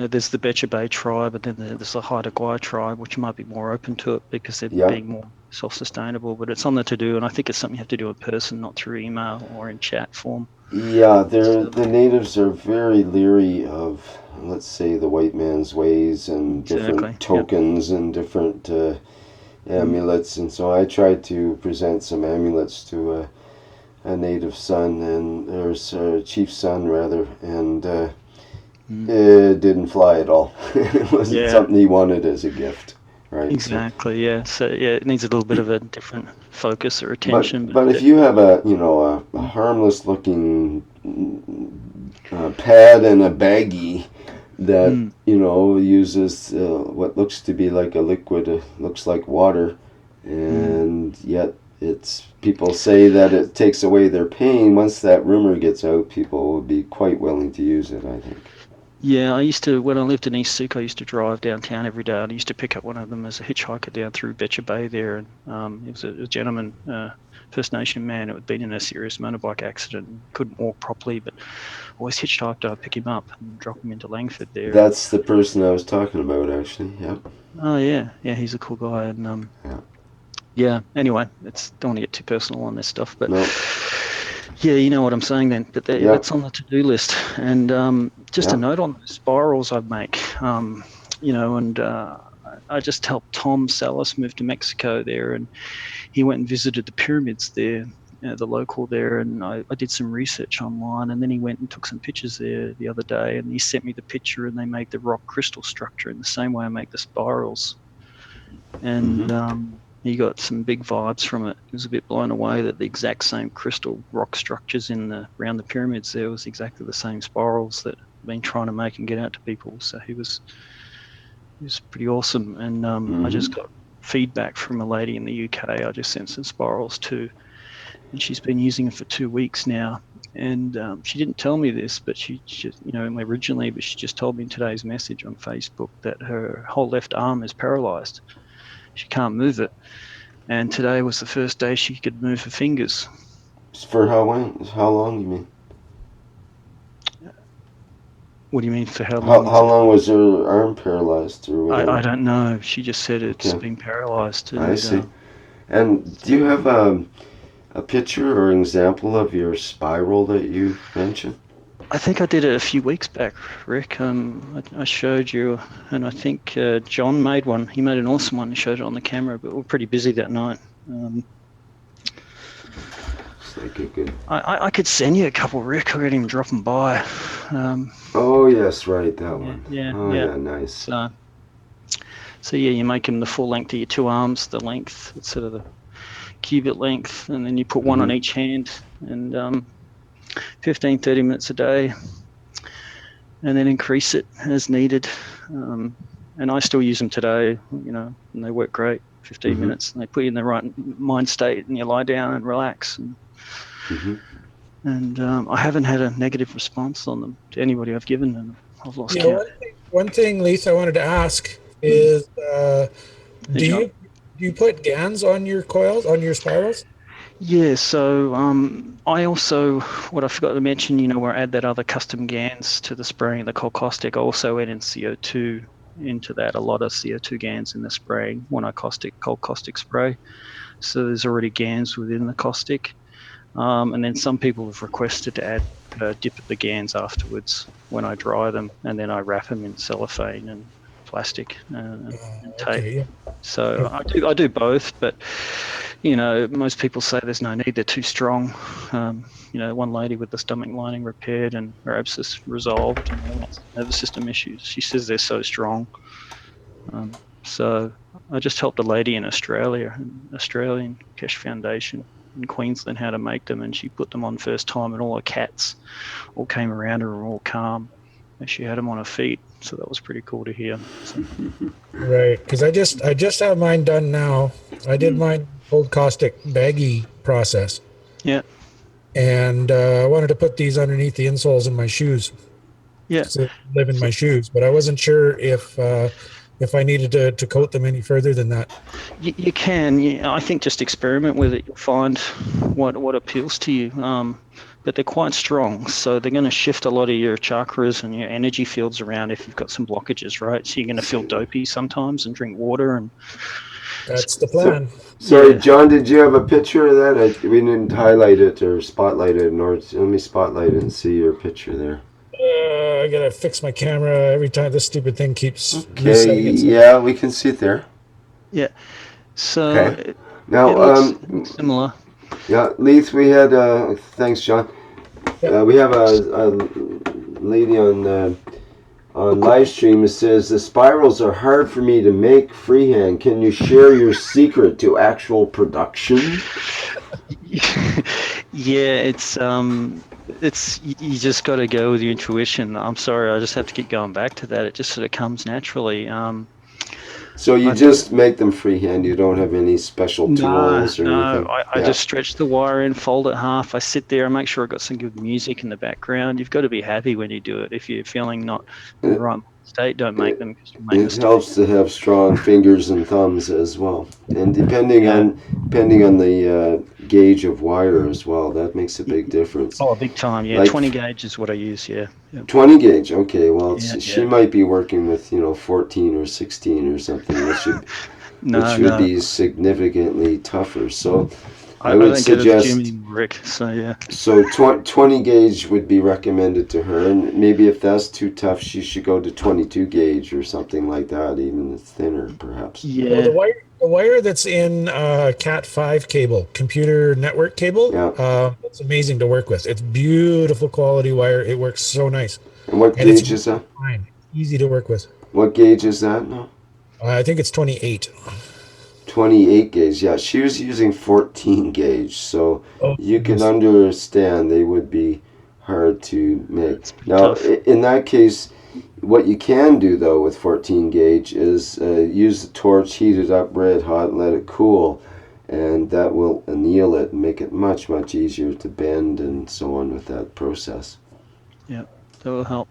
There's the Betcha Bay tribe, and then there's the Haida Gwaii tribe, which might be more open to it because they're being more self-sustainable. But it's on the to-do, and I think it's something you have to do in person, not through email or in chat form. Yeah, the natives are very leery of, let's say, the white man's ways and different tokens and different amulets, and so I tried to present some amulets to a native son, and there's a chief son rather, and it didn't fly at all. It wasn't something he wanted as a gift, right? Exactly. Yeah. So it needs a little bit of a different focus or attention. But if you have a harmless looking pad and a baggie that uses what looks to be like a liquid, looks like water, and yet it's people say that it takes away their pain. Once that rumor gets out, people will be quite willing to use it, I think. Yeah, I used to, when I lived in East Suk, I used to drive downtown every day, and I used to pick up one of them as a hitchhiker down through Betcher Bay there. And it was a gentleman, First Nation man, who had been in a serious motorbike accident and couldn't walk properly, but always hitchhiked. I'd pick him up and drop him into Langford there. That's the person I was talking about, actually. Yep. Oh yeah, he's a cool guy. And yeah. Anyway, don't want to get too personal on this stuff, but No. yeah, you know what I'm saying then. But that's on the to-do list. And just a note on the spirals I make. And I just helped Tom Salas move to Mexico there, and he went and visited the pyramids there, the local there, and I did some research online, and then he went and took some pictures there the other day, and he sent me the picture, and they make the rock crystal structure in the same way I make the spirals. And he got some big vibes from it. He was a bit blown away that the exact same crystal rock structures around the pyramids there was exactly the same spirals that I've been trying to make and get out to people. So he was pretty awesome. And I just got feedback from a lady in the UK. I just sent some spirals to, and she's been using it for 2 weeks now. And she didn't tell me this, but she just, originally, but she just told me in today's message on Facebook that her whole left arm is paralyzed. She can't move it. And today was the first day she could move her fingers. For how long? How long, you mean? What do you mean for how long? How long was her arm paralyzed? Or I don't know. She just said it's been paralyzed. And, I see. And do you have a picture or an example of your spiral that you mentioned? I think I did it a few weeks back, Rick. I showed you, and I think John made one. He made an awesome one and showed it on the camera, but we were pretty busy that night. I could send you a couple, Rick. I could even drop them by. Oh, yes, right, that one. Yeah, nice. So yeah, you make them the full length of your two arms, the length, sort of the cubit length, and then you put one on each hand, and 15, 30 minutes a day, and then increase it as needed. And I still use them today, and they work great. 15 minutes, and they put you in the right mind state, and you lie down and relax. And I haven't had a negative response on them to anybody I've given them. I've lost count. One thing, Leith, I wanted to ask is, do you put GANs on your coils, on your spirals? Yeah, so I also, what I forgot to mention, where I add that other custom GANs to the spraying, the cold caustic, I also add in CO2 into that, a lot of CO2 GANs in the spraying when I cold caustic spray. So there's already GANs within the caustic. And then some people have requested to add a dip of the GANs afterwards when I dry them, and then I wrap them in cellophane and plastic and tape. Okay. So I do both, but most people say there's no need, they're too strong. One lady with the stomach lining repaired and her abscess resolved, and nervous system issues, she says they're so strong. So I just helped a lady in Australia, an Australian Keshe Foundation in Queensland, how to make them, and she put them on first time, and all her cats all came around her and were all calm, and she had them on her feet. So that was pretty cool to hear. So. Right, because I just have mine done now. I did mine cold caustic baggy process. Yeah. And I wanted to put these underneath the insoles in my shoes. Yeah. To live in my shoes, but I wasn't sure if I needed to coat them any further than that. You can. I think just experiment with it. You'll find what appeals to you. But they're quite strong, so they're going to shift a lot of your chakras and your energy fields around if you've got some blockages, right? So you're going to feel dopey sometimes and drink water. And that's the plan. Sorry, John, did you have a picture of that? We didn't highlight it or spotlight it. Let me spotlight it and see your picture there. I got to fix my camera every time this stupid thing keeps resetting itself. Yeah, we can see it there. Yeah. So now, it looks similar. Yeah, Leith, we had, thanks, John. We have a lady on Livestream that says, the spirals are hard for me to make freehand. Can you share your secret to actual production? Yeah, it's you just got to go with your intuition. I'm sorry, I just have to keep going back to that. It just sort of comes naturally. So you just make them freehand. You don't have any special tools or anything. I just stretch the wire in, fold it half. I sit there and make sure I've got some good music in the background. You've got to be happy when you do it. If you're feeling not in the right state, don't make them because you make It mistakes. helps to have strong fingers and thumbs as well, and depending on the gauge of wire as well, that makes a big difference. Oh, big time. Yeah, Like 20 gauge is what I use. Yeah. 20 gauge. Okay, well, Yeah, she might be working with 14 or 16 or something, which would be significantly tougher. So I would don't go to the suggest. gym anymore, Rick. So yeah. So 20 gauge would be recommended to her, and maybe if that's too tough, she should go to 22 gauge or something like that, even thinner perhaps. Well, Yeah. the wire that's in Cat 5 cable, computer network cable, it's amazing to work with. It's beautiful quality wire. It works so nice. And what gauge is that? Fine. Easy to work with. What gauge is that now? I think it's 28. 28 gauge. Yeah, she was using 14 gauge, so you can understand they would be hard to make. Now, in that case, what you can do though with 14 gauge is use the torch, heat it up red hot, and let it cool, and that will anneal it and make it much easier to bend and so on with that process. Yeah, that will help.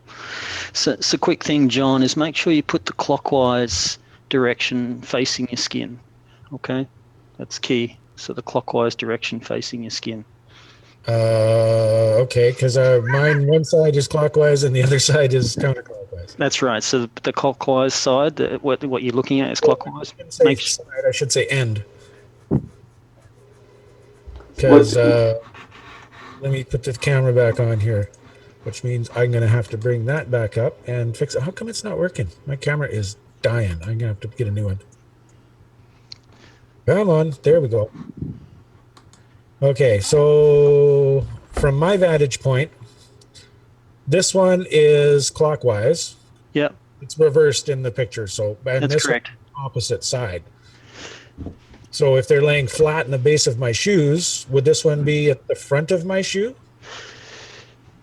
So quick thing, John, is make sure you put the clockwise direction facing your skin. Okay, that's key. So the clockwise direction facing your skin. Okay, because mine one side is clockwise and the other side is counterclockwise. That's right. So the clockwise side, what you're looking at is clockwise. I should say end. Because let me put the camera back on here, which means I'm going to have to bring that back up and fix it. How come it's not working? My camera is dying. I'm going to have to get a new one. Come on. There we go. Okay, so from my vantage point, this one is clockwise. Yep. It's reversed in the picture. So and that's this correct. Opposite side. So if they're laying flat in the base of my shoes, would this one be at the front of my shoe?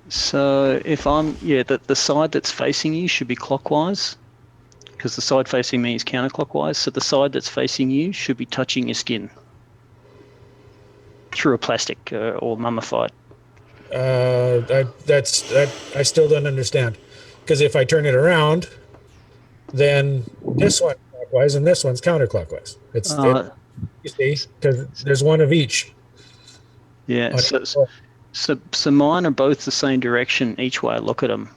So if the side that's facing you should be clockwise, because the side facing me is counterclockwise. So the side that's facing you should be touching your skin through a plastic or mummified. I still don't understand, because if I turn it around, then this one's clockwise and this one's counterclockwise. You see, because there's one of each. Yeah. So mine are both the same direction each way I look at them.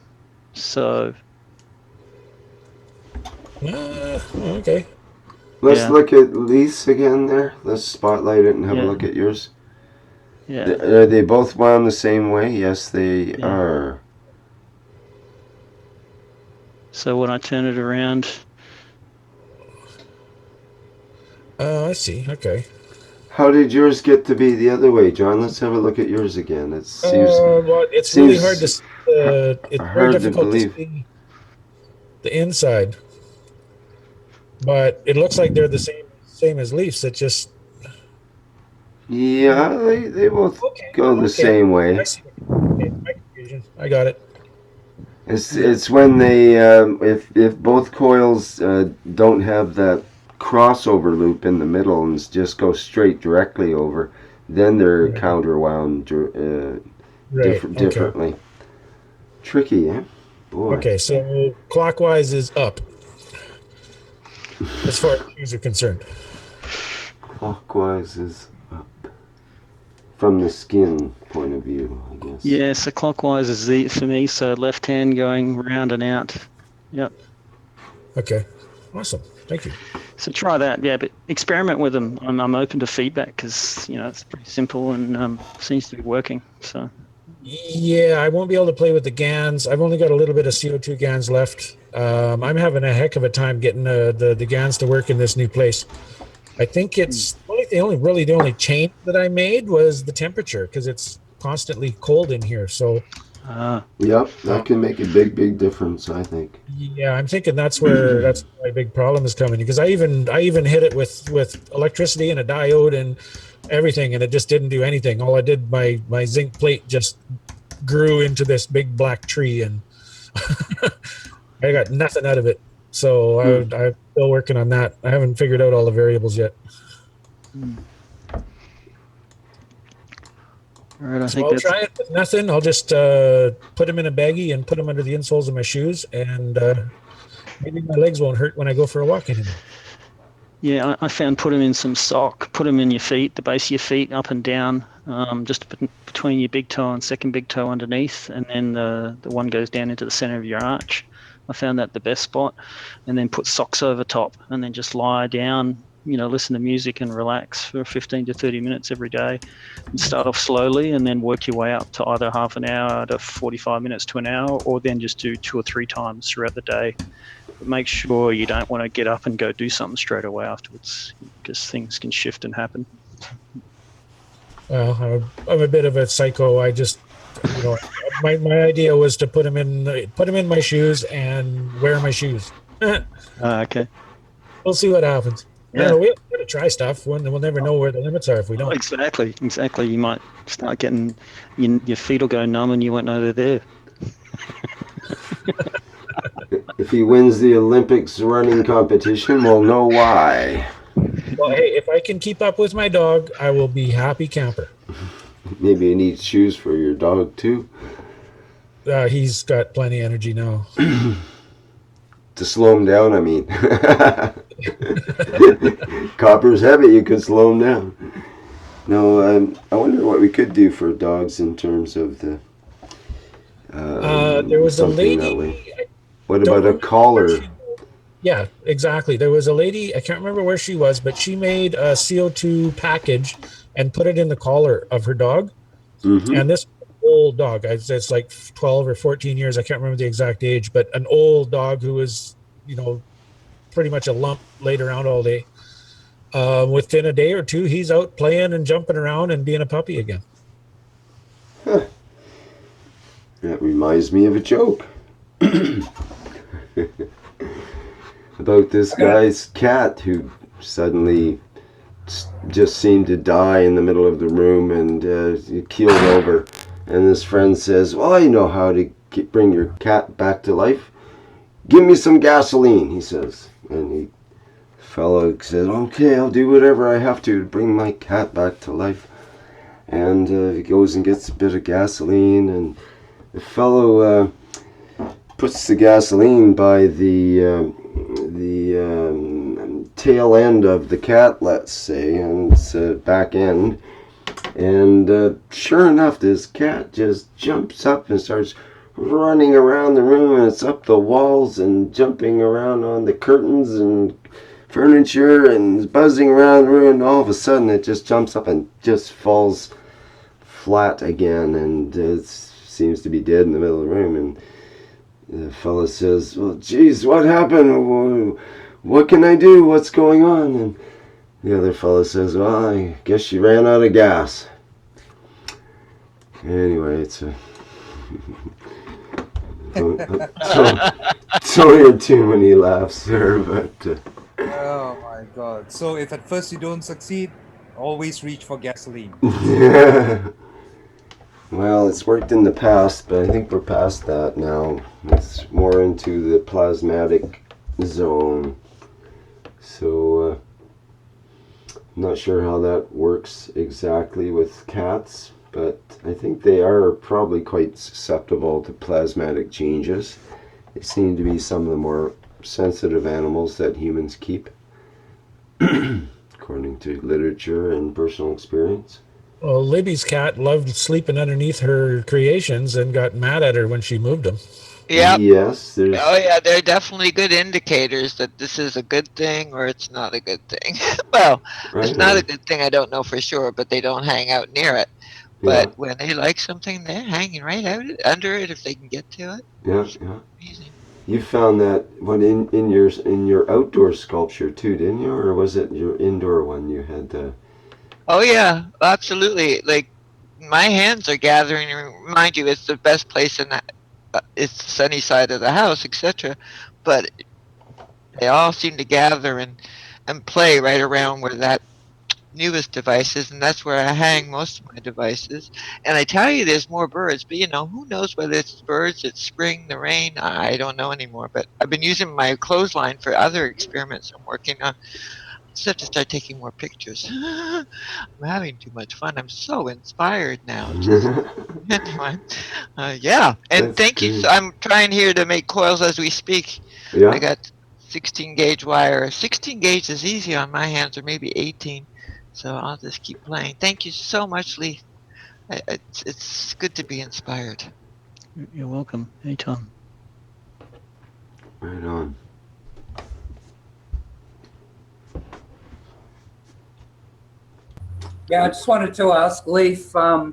So. Okay. Let's look at Leith's again there. Let's spotlight it and have a look at yours. Yeah. Are they both wound the same way? Yes, they are. So when I turn it around. I see. Okay. How did yours get to be the other way, John? Let's have a look at yours again. It seems. Well, it's really hard to. It's very difficult to see the inside, but it looks like they're the same as Leafs. It just. Yeah, they both go the same way. I see. Okay, my confusion. I got it. It's when they if both coils don't have that crossover loop in the middle and just go straight directly over, then they're counterwound differently. Tricky, eh? Boy. Okay, so clockwise is up, as far as shoes are concerned. Clockwise is up. From the skin point of view, I guess. Yeah, so clockwise is for me, so left hand going round and out. Yep. Okay, awesome. Thank you. So try that, but experiment with them. I'm open to feedback because, it's pretty simple and seems to be working, so. Yeah, I won't be able to play with the GANs. I've only got a little bit of CO2 GANs left. I'm having a heck of a time getting the GANs to work in this new place. I think it's the only change that I made was the temperature, because it's constantly cold in here. So, yep, that can make a big difference, I think. Yeah, I'm thinking that's my big problem is coming, because I even hit it with electricity and a diode and everything, and it just didn't do anything. All I did, my zinc plate just grew into this big black tree, and I got nothing out of it. So I'm still working on that. I haven't figured out all the variables yet. All right, I So think I'll that's try it with nothing. I'll just put them in a baggie and put them under the insoles of my shoes, and maybe my legs won't hurt when I go for a walk anymore. Yeah, I found put them in some sock, put them in your feet, the base of your feet, up and down, just between your big toe and second big toe underneath, and then the one goes down into the center of your arch. I found that the best spot, and then put socks over top, and then just lie down, listen to music and relax for 15 to 30 minutes every day, and start off slowly, and then work your way up to either half an hour to 45 minutes to an hour, or then just do 2 or 3 times throughout the day. But make sure you don't want to get up and go do something straight away afterwards, because things can shift and happen. Well, I'm a bit of a psycho. I just, my idea was to put them in my shoes and wear my shoes. Okay. We'll see what happens. I Yeah. don't know. We've got to try stuff. We'll never know where the limits are if we don't. Exactly. You might start getting your feet will go numb, and you won't know they're there. If he wins the Olympics running competition, we'll know why. Well, hey, if I can keep up with my dog, I will be happy camper. Maybe you need shoes for your dog too. He's got plenty of energy now. To slow him down, I mean. Copper's heavy, you can slow him down. No, I wonder what we could do for dogs in terms of the... there was a lady... What about a collar? Yeah, exactly. There was a lady, I can't remember where she was, but she made a CO2 package and put it in the collar of her dog. Mm-hmm. And this old dog, it's like 12 or 14 years, I can't remember the exact age, but an old dog who was, pretty much a lump laid around all day. Within a day or two, he's out playing and jumping around and being a puppy again. Huh. That reminds me of a joke. About this guy's cat who suddenly just seemed to die in the middle of the room and he keeled over. And his friend says, well, I know how to bring your cat back to life. Give me some gasoline, he says. And the fellow says, okay, I'll do whatever I have to bring my cat back to life. And he goes and gets a bit of gasoline, and the fellow puts the gasoline by the tail end of the cat, let's say, and it's back end. And sure enough, this cat just jumps up and starts running around the room, and it's up the walls and jumping around on the curtains and furniture and buzzing around the room, and all of a sudden it just jumps up and just falls flat again, and it seems to be dead in the middle of the room. And the fellow says, well, geez, what happened? What can I do? What's going on? And the other fellow says, well, I guess she ran out of gas. Anyway, it's a... Don't hear too many laughs there, but... Oh my God. So if at first you don't succeed, always reach for gasoline. Well, it's worked in the past, but I think we're past that now. It's more into the plasmatic zone. So, I'm not sure how that works exactly with cats, but I think they are probably quite susceptible to plasmatic changes. They seem to be some of the more sensitive animals that humans keep, according to literature and personal experience. Well, Libby's cat loved sleeping underneath her creations and got mad at her when she moved them. Yeah. Yes. Oh yeah, they're definitely good indicators that this is a good thing or it's not a good thing. Well, right, it's not a good thing, I don't know for sure, but they don't hang out near it. But when they like something, they're hanging right out under it if they can get to it. Yeah. Amazing. You found that in your outdoor sculpture too, didn't you? Or was it your indoor one you had? Oh yeah, absolutely. Like my hands are gathering. Mind you, it's the best place in that. It's the sunny side of the house, etc. But they all seem to gather and play right around where that newest devices, and that's where I hang most of my devices. And I tell you, there's more birds, but who knows whether it's birds, it's spring, the rain. I don't know anymore. But I've been using my clothesline for other experiments I'm working on. Just have to start taking more pictures. I'm having too much fun. I'm so inspired now. Just anyway, yeah. And That's thank you. So great. I'm trying here to make coils as we speak. I Yeah. got 16 gauge wire. 16 gauge is easy on my hands, or maybe 18. So I'll just keep playing. Thank you so much, Lee. It's good to be inspired. You're welcome. Anytime. Right on. Yeah, I just wanted to ask Leaf, how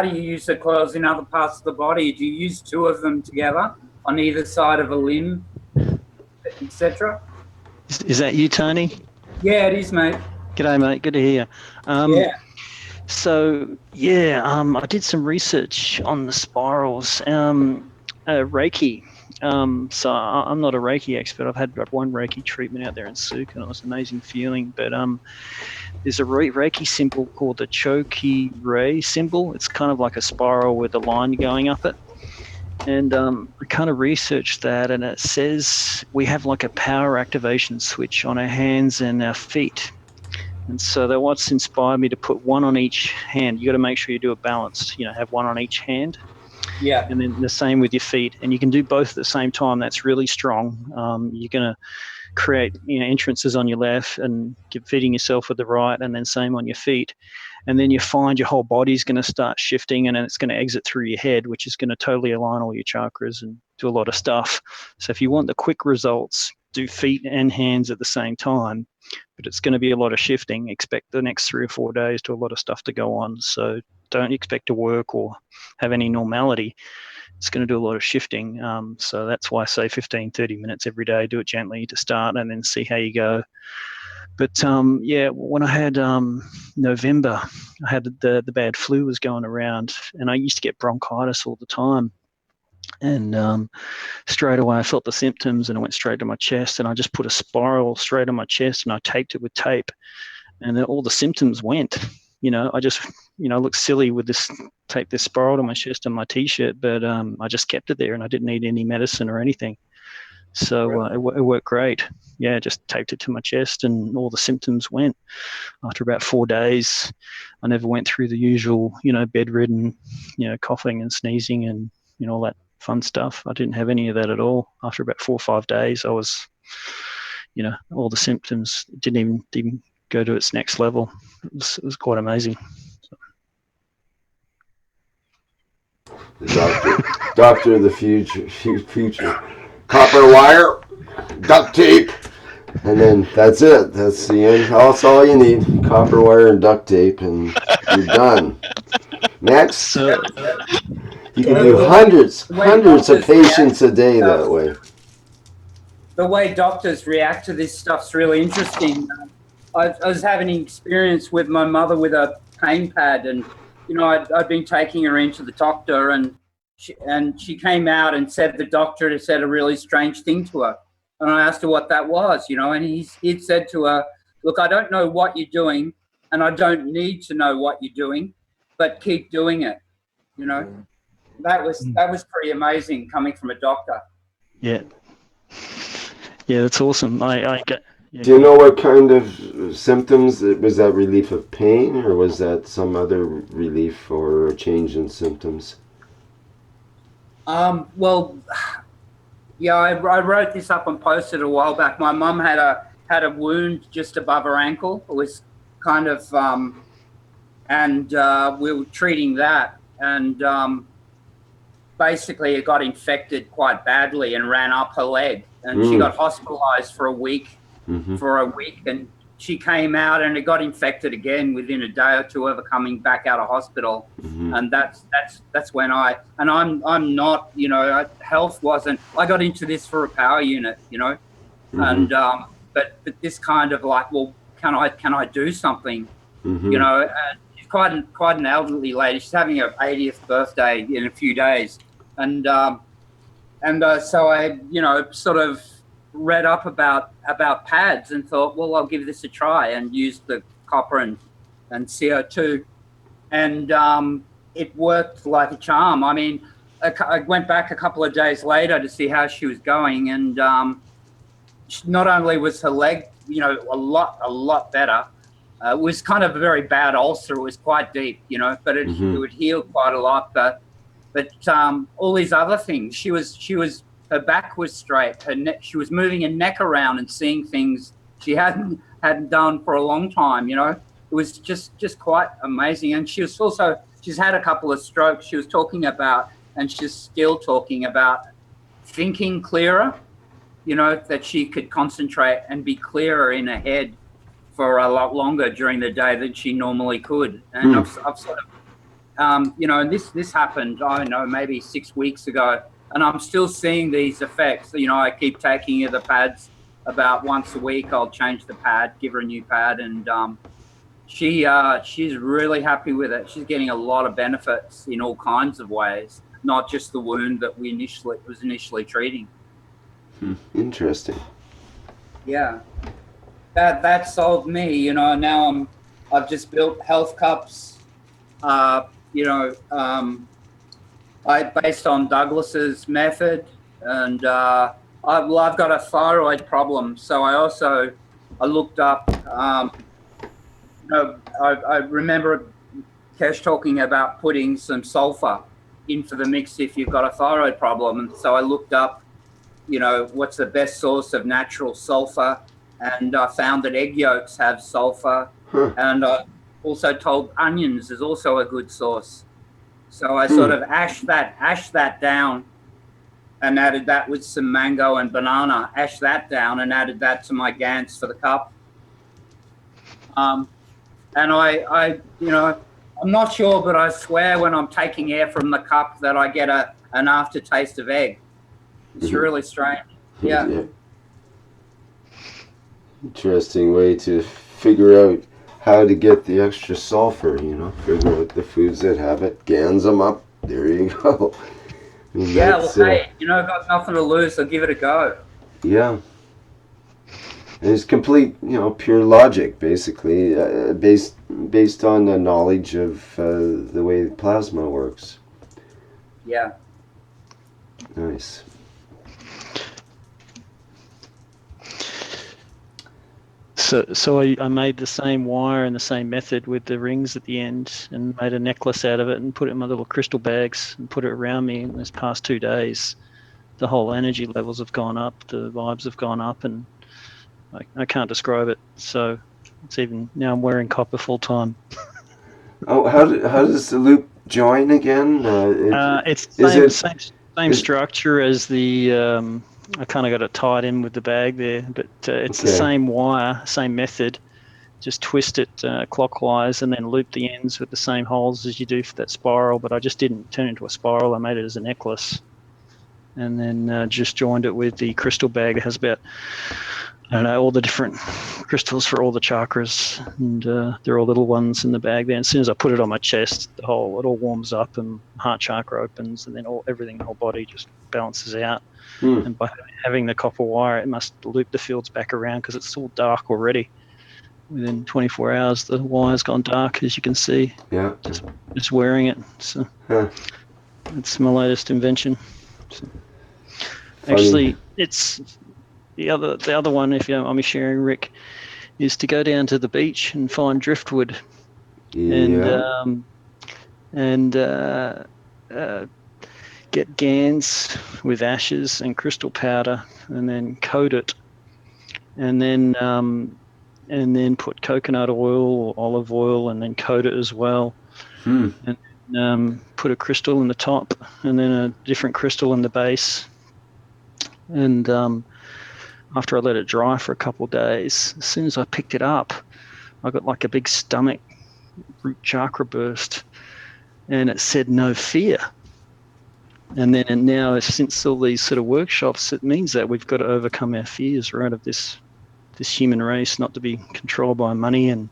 do you use the coils in other parts of the body? Do you use two of them together on either side of a limb, etc.? Is that you, Tony? Yeah, it is, mate. G'day, mate. Good to hear. Yeah. So yeah, I did some research on the spirals. Reiki. So I'm not a Reiki expert. I've had one Reiki treatment out there in Suk, and it was an amazing feeling. But there's a Reiki symbol called the Choki Rei symbol. It's kind of like a spiral with a line going up it. And I kind of researched that, and it says we have like a power activation switch on our hands and our feet. And so that's what's inspired me to put one on each hand. You got to make sure you do it balanced, have one on each hand. Yeah. And then the same with your feet. And you can do both at the same time. That's really strong. You're going to create entrances on your left and keep feeding yourself with the right, and then same on your feet. And then you find your whole body's going to start shifting, and then it's going to exit through your head, which is going to totally align all your chakras and do a lot of stuff. So if you want the quick results, do feet and hands at the same time, but it's going to be a lot of shifting. Expect the next 3 or 4 days to a lot of stuff to go on. So don't expect to work or have any normality. It's going to do a lot of shifting. So that's why I say 15, 30 minutes every day. Do it gently to start and then see how you go. But yeah, when I had November, I had the bad flu was going around, and I used to get bronchitis all the time. And straight away I felt the symptoms, and I went straight to my chest, and I just put a spiral straight on my chest, and I taped it with tape, and then all the symptoms went. I just looked silly with this spiral on my chest and my t-shirt, but I just kept it there, and I didn't need any medicine or anything. So it worked great. Yeah, just taped it to my chest, and all the symptoms went. After about 4 days, I never went through the usual, bedridden, coughing and sneezing and all that fun stuff. I didn't have any of that at all. After about 4 or 5 days, I was, all the symptoms didn't even go to its next level. It was quite amazing. The doctor of the future. Copper wire, duct tape, and then that's it. That's the end. That's all you need. Copper wire and duct tape, and you're done. Next, So you can do hundreds of patients a day that way. The way doctors react to this stuff's really interesting. I was having an experience with my mother with a pain pad, and I'd been taking her into the doctor, and she came out and said the doctor had said a really strange thing to her, and I asked her what that was, and he'd said to her, "Look, I don't know what you're doing, and I don't need to know what you're doing, but keep doing it." That was pretty amazing coming from a doctor. yeah, that's awesome. I get. Yeah, do you know what kind of symptoms? Was that relief of pain, or was that some other relief or change in symptoms? Well, yeah, I wrote this up and posted a while back. My mum had a wound just above her ankle. It was kind of, and we were treating that, and basically it got infected quite badly and ran up her leg, and she got hospitalized for a week. And she came out, and it got infected again within a day or two of her coming back out of hospital. And that's when I'm not, health wasn't. I got into this for a power unit, and but this kind of like, well, can I do something, and she's quite an elderly lady. She's having her 80th birthday in a few days, and so I, sort of read up about pads and thought, well, I'll give this a try, and used the copper and CO2. And it worked like a charm. I mean, I went back a couple of days later to see how she was going, and not only was her leg, you know, a lot better. It was kind of a very bad ulcer. It was quite deep, you know, but it would heal quite a lot. But all these other things, she was her back was straight. Her neck, she was moving her neck around and seeing things she hadn't done for a long time. You know, it was just quite amazing. And she's had a couple of strokes. She was talking about, and she's still talking about, thinking clearer. You know, that she could concentrate and be clearer in her head for a lot longer during the day than she normally could. And I've sort of, you know, and this happened, I don't know, maybe 6 weeks ago, and I'm still seeing these effects. You know, I keep taking her the pads about once a week. I'll change the pad, give her a new pad, and she's really happy with it. She's getting a lot of benefits in all kinds of ways, not just the wound that we was initially treating. Interesting. Yeah, that solved me. You know, now I've just built health cups. You know, based on Douglas's method, and I've got a thyroid problem, so I looked up. You know, I remember Keshe talking about putting some sulfur into the mix if you've got a thyroid problem, and so I looked up, you know, what's the best source of natural sulfur, and I found that egg yolks have sulfur, and I also told onions is also a good source. So I sort of ashed that down, and added that with some mango and banana. Ashed that down and added that to my Gans for the cup. And I, you know, I'm not sure, but I swear when I'm taking air from the cup that I get an aftertaste of egg. It's really strange. Yeah. Interesting way to figure out how to get the extra sulfur, you know, figure out the foods that have it, Gans them up, there you go. Yeah, well, hey, you know, I've got nothing to lose, so give it a go. Yeah. And it's complete, you know, pure logic, basically, based on the knowledge of the way plasma works. Yeah. Nice. So I made the same wire and the same method with the rings at the end, and made a necklace out of it and put it in my little crystal bags and put it around me. In this past 2 days, the whole energy levels have gone up, the vibes have gone up, and I can't describe it. So it's even now I'm wearing copper full time. Oh, how does the loop join again? It's the same structure as the. I kind of got it tied in with the bag there, but it's the same wire, same method. Just twist it clockwise and then loop the ends with the same holes as you do for that spiral. But I just didn't turn it into a spiral. I made it as a necklace, and then just joined it with the crystal bag. It has about, I don't know, all the different crystals for all the chakras, and they're all little ones in the bag there. And as soon as I put it on my chest, it all warms up and heart chakra opens, and then everything, the whole body just balances out. And by having the copper wire, it must loop the fields back around because it's all dark already. Within 24 hours, the wire's gone dark, as you can see. Yeah. Just wearing it. So it's my latest invention. So, actually, it's the other one. If you don't mind me sharing, Rick, is to go down to the beach and find driftwood, and get Gans with ashes and crystal powder, and then coat it, and then put coconut oil or olive oil, and then coat it as well, and put a crystal in the top, and then a different crystal in the base. And after I let it dry for a couple of days, as soon as I picked it up, I got like a big stomach root chakra burst, and it said no fear. And now, since all these sort of workshops, it means that we've got to overcome our fears, right, of this human race, not to be controlled by money and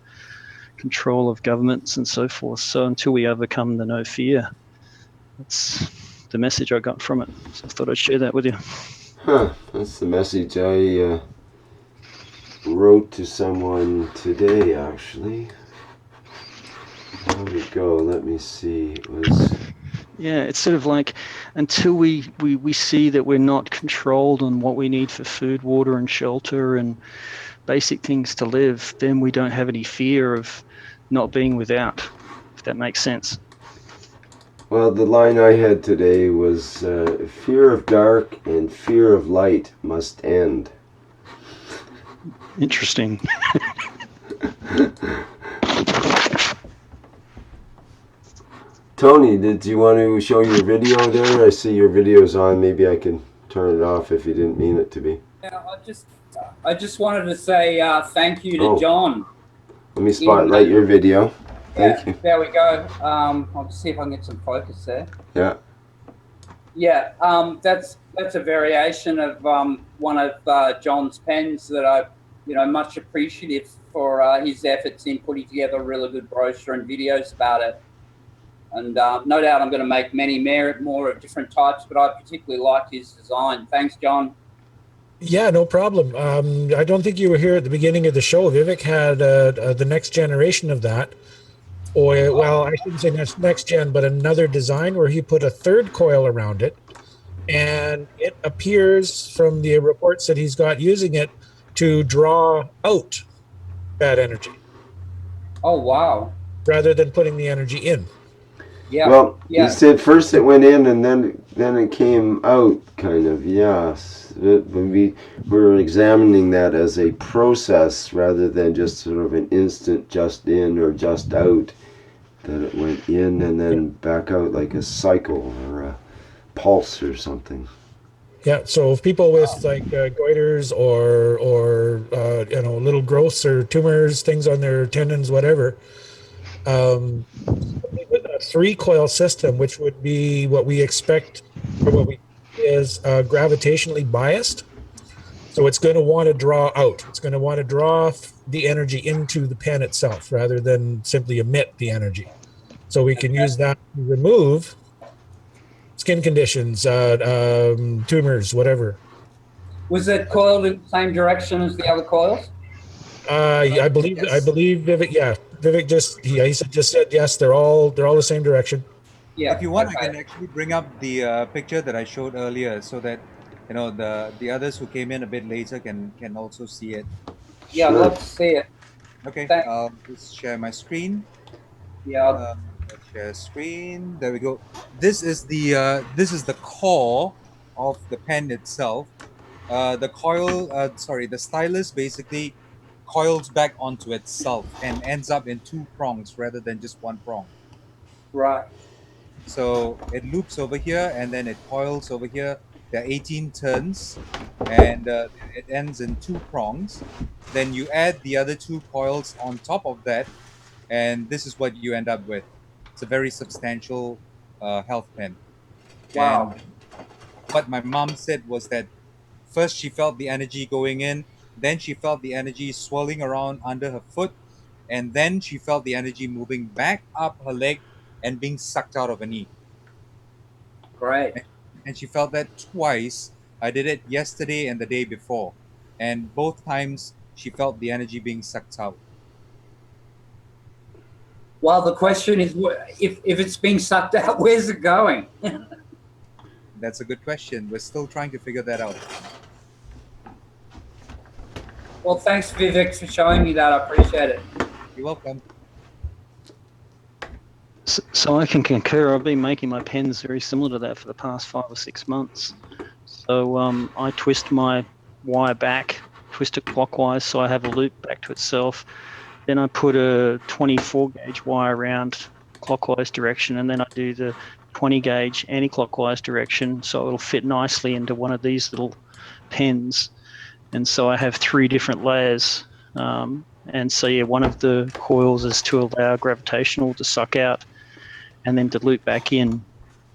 control of governments and so forth. So until we overcome the no fear, that's the message I got from it. So I thought I'd share that with you. That's the message I wrote to someone today, actually. How did it go? Let me see. It was... Yeah, it's sort of like until we see that we're not controlled on what we need for food, water, and shelter and basic things to live, then we don't have any fear of not being without, if that makes sense. Well, the line I had today was, fear of dark and fear of light must end. Interesting. Tony, did you want to show your video there? I see your video's on. Maybe I can turn it off if you didn't mean it to be. Yeah, I just wanted to say thank you to John. Let me spotlight your video. Thank you. There we go. I'll see if I can get some focus there. Yeah. Yeah, that's a variation of one of John's pens that I, much appreciative for his efforts in putting together a really good brochure and videos about it. And no doubt I'm going to make many more of different types, but I particularly liked his design. Thanks, John. Yeah, no problem. I don't think you were here at the beginning of the show. Vivek had the next generation of that. Or, well, I shouldn't say next gen, but another design where he put a third coil around it. And it appears from the reports that he's got using it to draw out that energy. Oh, wow. Rather than putting the energy in. Yeah. Well, he said first it went in and then it came out, kind of. Yes. We were examining that as a process rather than just sort of an instant just in or just out. That it went in and then back out like a cycle or a pulse or something. Yeah, so if people with like goiters or little growths or tumors, things on their tendons, whatever, with a 3-coil system, which would be what we expect or what we is gravitationally biased. So it's going to want to draw out. It's going to want to draw the energy into the pen itself rather than simply emit the energy. So we can use that to remove skin conditions, tumors, whatever. Was it coiled in the same direction as the other coils? I believe Vivek. Yeah, Vivek just said yes. They're all the same direction. Yeah. If you want, I can actually bring up the picture that I showed earlier, so that the others who came in a bit later can also see it. Yeah, Sure. I'd love to see it. Okay, Thanks. I'll just share my screen. Yeah. Let's share screen. There we go. This is the core of the pen itself. The stylus basically coils back onto itself and ends up in 2 prongs rather than just 1 prong. Right. So it loops over here and then it coils over here. There are 18 turns and it ends in 2 prongs. Then you add the other 2 coils on top of that, and this is what you end up with. It's a very substantial health pen. Wow. And what my mom said was that first she felt the energy going in, then she felt the energy swirling around under her foot, and then she felt the energy moving back up her leg and being sucked out of her knee. Great. And she felt that twice. I did it yesterday and the day before, and both times she felt the energy being sucked out. Well, the question is, if it's being sucked out, where's it going? That's a good question. We're still trying to figure that out. Well, thanks, Vivek, for showing me that. I appreciate it. You're welcome. So I can concur. I've been making my pens very similar to that for the past 5 or 6 months. So I twist my wire back, twist it clockwise so I have a loop back to itself. Then I put a 24 gauge wire around clockwise direction, and then I do the 20 gauge anti-clockwise direction so it'll fit nicely into one of these little pens. And so I have 3 different layers. And so yeah, one of the coils is to allow gravitational to suck out and then to loop back in.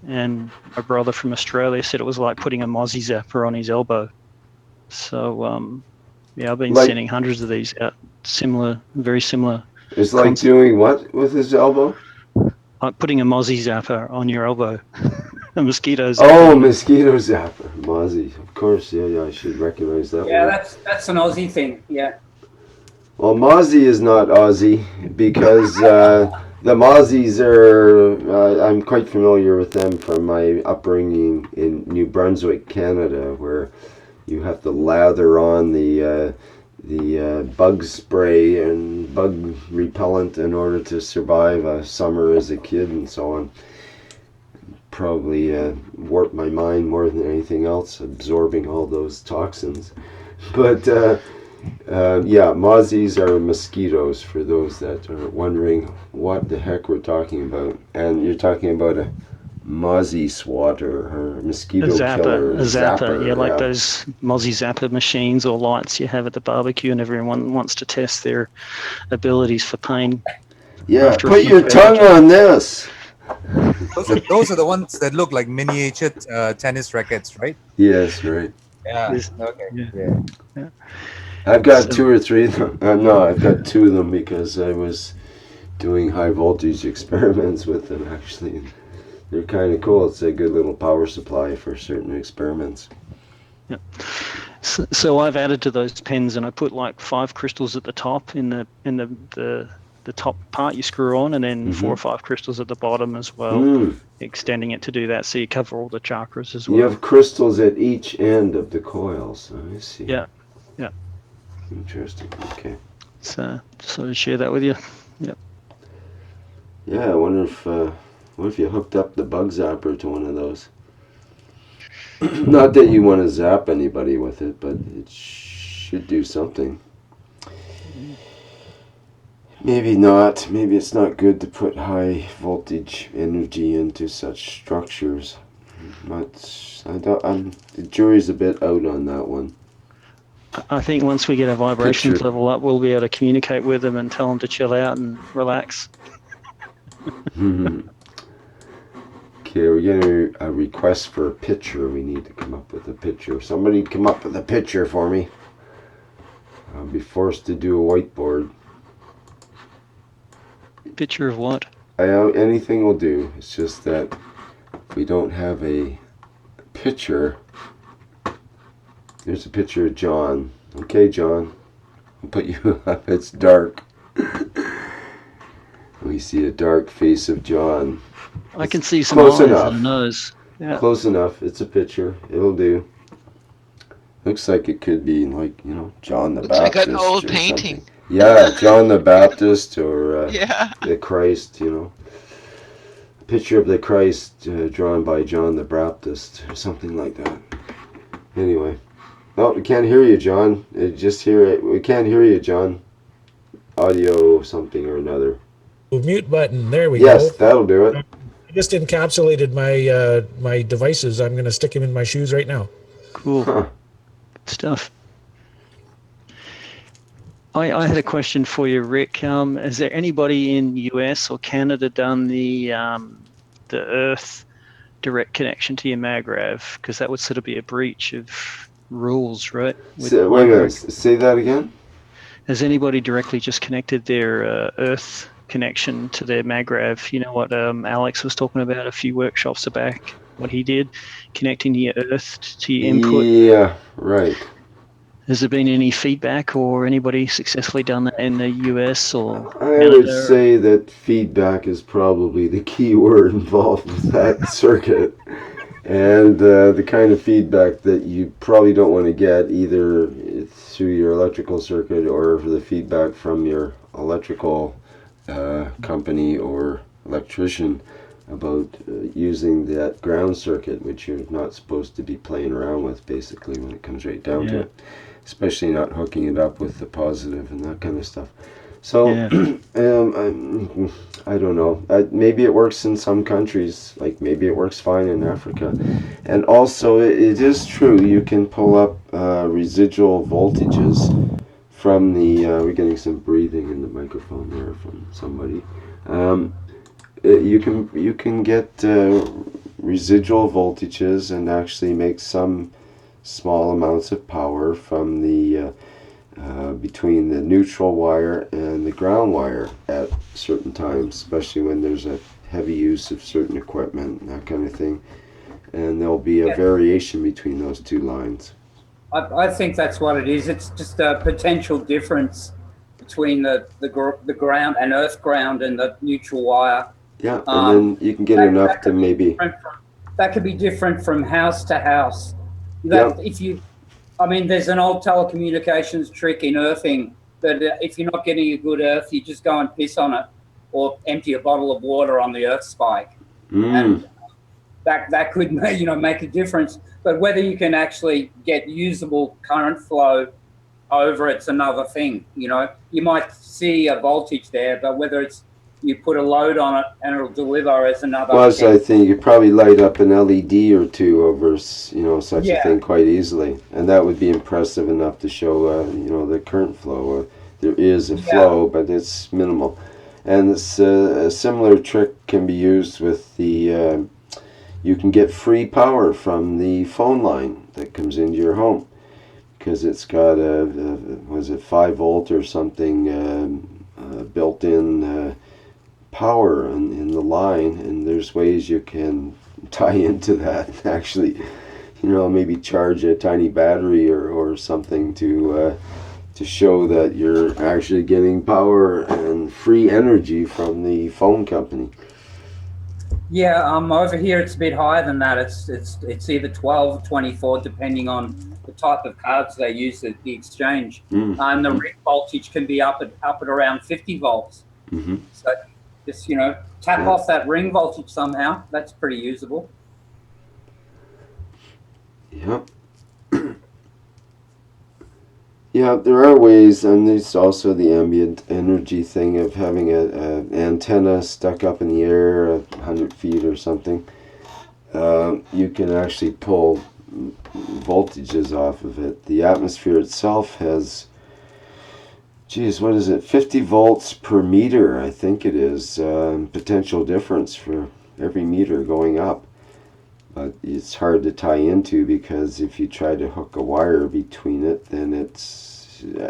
And my brother from Australia said it was like putting a Mozzie zapper on his elbow. So yeah, I've been sending hundreds of these out. Very similar. It's like doing what with his elbow? Like putting a Mozzie zapper on your elbow. A mosquito zapper. Oh, mosquito zapper. Mozzie. Of course, yeah, I should recognize that one. Yeah, that's an Aussie thing, yeah. Well, Mozzie is not Aussie because the Mozzies are. I'm quite familiar with them from my upbringing in New Brunswick, Canada, where you have to lather on the bug spray and bug repellent in order to survive a summer as a kid and so on. Probably warped my mind more than anything else, absorbing all those toxins. But yeah, mozzies are mosquitoes, for those that are wondering what the heck we're talking about. And you're talking about a mozzie swatter or a mosquito killer. A zapper. Yeah, like those mozzie zapper machines or lights you have at the barbecue, and everyone wants to test their abilities for pain. Yeah, put your tongue on this. Those are the ones that look like miniature tennis rackets, right? Yes, right. Yeah. Okay. Yeah. I've got 2 or 3 of them. No, I've got 2 of them because I was doing high voltage experiments with them, actually. They're kind of cool. It's a good little power supply for certain experiments. Yeah. So I've added to those pens, and I put like 5 crystals at the top in the top part you screw on, and then 4 or 5 crystals at the bottom as well, extending it to do that, so you cover all the chakras as well. You have crystals at each end of the coils. I see. Yeah. Interesting. Okay. So just sort of share that with you. Yep. Yeah, I wonder if what if you hooked up the bug zapper to one of those? Not that you want to zap anybody with it, but it should do something. Maybe not. Maybe it's not good to put high voltage energy into such structures. But the jury's a bit out on that one. I think once we get our vibrations level up, we'll be able to communicate with them and tell them to chill out and relax. Okay, we're getting a request for a picture. We need to come up with a picture. Somebody come up with a picture for me. I'll be forced to do a whiteboard. Picture of what? Anything will do. It's just that we don't have a picture. There's a picture of John. Okay, John. I'll put you up. It's dark. We see a dark face of John. I can see some eyes and a nose. Yeah. Close enough. It's a picture. It'll do. Looks like it could be like, John the Baptist. Looks like an old painting. Something. Yeah, John the Baptist or the Christ, A picture of the Christ drawn by John the Baptist or something like that. Anyway. Oh, we can't hear you, John. Just hear it. We can't hear you, John. Audio something or another. Mute button. There we go. Yes, that'll do it. I just encapsulated my my devices. I'm going to stick them in my shoes right now. Cool. Good stuff. I had a question for you, Rick. Has there anybody in US or Canada done the Earth direct connection to your MagRav? Because that would sort of be a breach of rules, right? Wait a minute. Say that again. Has anybody directly just connected their Earth connection to their MagRav? You know what Alex was talking about a few workshops back, what he did, connecting your Earth to your input. Yeah, right. Has there been any feedback or anybody successfully done that in the US or I would say that feedback is probably the key word involved with that circuit. And the kind of feedback that you probably don't want to get either through your electrical circuit or the feedback from your electrical company or electrician about using that ground circuit, which you're not supposed to be playing around with, basically, when it comes right down to it. Especially not hooking it up with the positive and that kind of stuff. So, I don't know. Maybe it works in some countries, like maybe it works fine in Africa. And also, it is true, you can pull up residual voltages from the, we're getting some breathing in the microphone there from somebody. You can get residual voltages and actually make some small amounts of power from the between the neutral wire and the ground wire at certain times, especially when there's a heavy use of certain equipment and that kind of thing. And there'll be a variation between those two lines. I think that's what it is. It's just a potential difference between the ground and earth ground and the neutral wire. Yeah, and then you can get enough to maybe. That could be different from house to house. Yep. I mean, there's an old telecommunications trick in earthing that if you're not getting a good earth, you just go and piss on it or empty a bottle of water on the earth spike. And that could make a difference. But whether you can actually get usable current flow over it's another thing. You might see a voltage there, but whether it's you put a load on it and it'll deliver is another. Plus, I think you probably light up an LED or two over such a thing quite easily, and that would be impressive enough to show the current flow. There is a flow, but it's minimal. And this, a similar trick can be used with the. You can get free power from the phone line that comes into your home, because it's got was it 5 volt or something built-in power in the line, and there's ways you can tie into that. Actually, maybe charge a tiny battery or something to show that you're actually getting power and free energy from the phone company. Yeah, over here it's a bit higher than that. It's either 12 or 24, depending on the type of cards they use at the exchange. And the ring voltage can be up at around 50 volts. So just tap off that ring voltage somehow. That's pretty usable. Yep. Yeah, there are ways, and there's also the ambient energy thing of having an antenna stuck up in the air 100 feet or something. You can actually pull voltages off of it. The atmosphere itself has, what is it, 50 volts per meter, I think it is, potential difference for every meter going up. But it's hard to tie into, because if you try to hook a wire between it, then it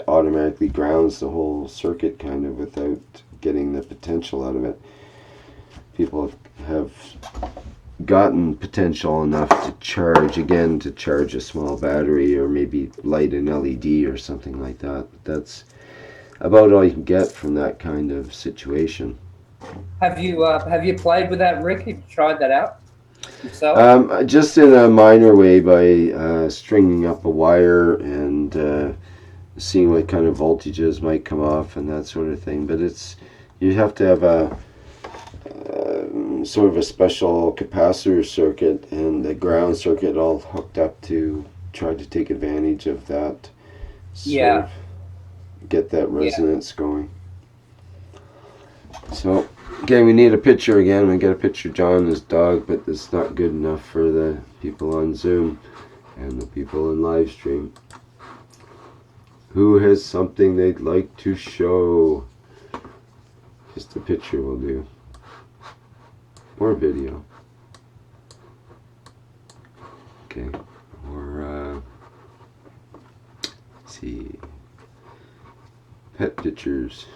automatically grounds the whole circuit kind of without getting the potential out of it. People have gotten potential enough to charge a small battery or maybe light an LED or something like that. But that's about all you can get from that kind of situation. Have you played with that, Rick? Have you tried that out yourself? Just in a minor way by stringing up a wire and seeing what kind of voltages might come off and that sort of thing. But you have to have a sort of a special capacitor circuit and a ground circuit all hooked up to try to take advantage of that. Get that resonance going. So, again, we need a picture again. We get a picture of John and his dog, but it's not good enough for the people on Zoom and the people in Livestream. Who has something they'd like to show? Just a picture will do. Or video. Okay. Or, let's see. Pet pictures.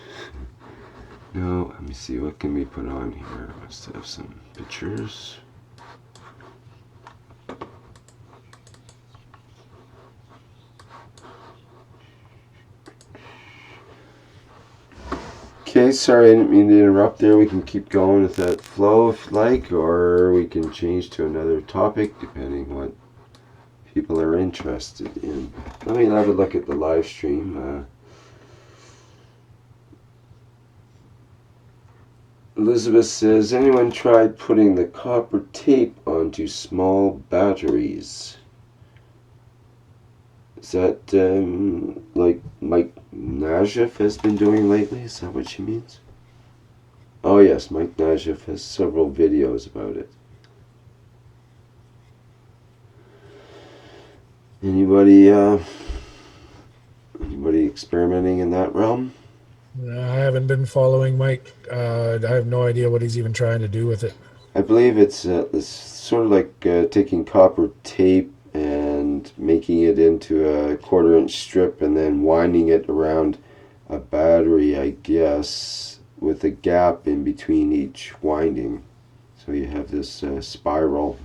No, let me see, what can we put on here? Let's have some pictures. Okay, sorry, I didn't mean to interrupt there. We can keep going with that flow if you like, or we can change to another topic depending what people are interested in. Let me have a look at the live stream. Elizabeth says, anyone tried putting the copper tape onto small batteries? Is that like Mike Najaf has been doing lately? Is that what she means? Oh yes, Mike Najaf has several videos about it. Anybody experimenting in that realm? I haven't been following Mike. I have no idea what he's even trying to do with it. I believe it's sort of like taking copper tape and making it into a 1/4-inch strip and then winding it around a battery, I guess, with a gap in between each winding. So you have this spiral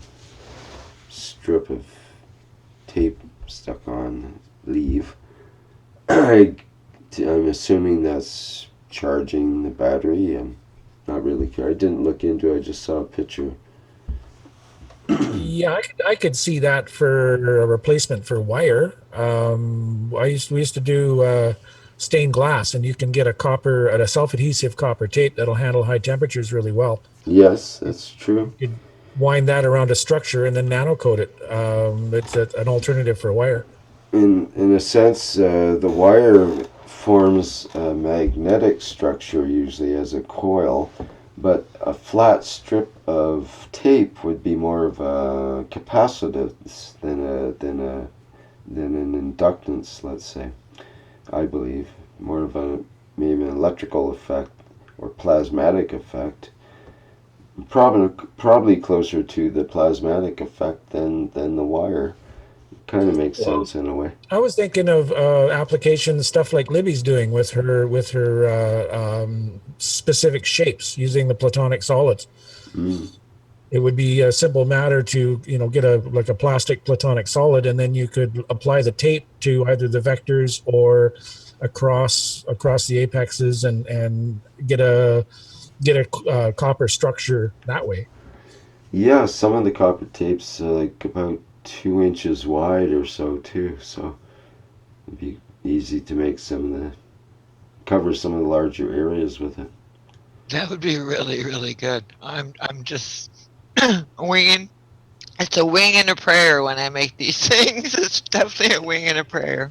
strip of tape stuck on leaf. I I'm assuming that's charging the battery. I'm not really sure. I didn't look into it. I just saw a picture. Yeah, I could see that for a replacement for wire. We used to do stained glass, and you can get a self-adhesive copper tape that'll handle high temperatures really well. Yes, that's true. You could wind that around a structure and then nano coat it. It's an alternative for wire. In a sense, the wire forms a magnetic structure usually as a coil, but a flat strip of tape would be more of a capacitance than an inductance, let's say. I believe more of a maybe an electrical effect or plasmatic effect. Probably closer to the plasmatic effect than the wire. Kind of makes sense in a way. I was thinking of applications, stuff like Libby's doing with her specific shapes using the platonic solids. It would be a simple matter to get a plastic platonic solid, and then you could apply the tape to either the vectors or across the apexes and get a copper structure that way. Yeah, some of the copper tapes like about 2 inches wide or so too, so it'd be easy to make cover some of the larger areas with it. That would be really, really good. I'm just winging. It's a wing and a prayer when I make these things. It's definitely a wing and a prayer.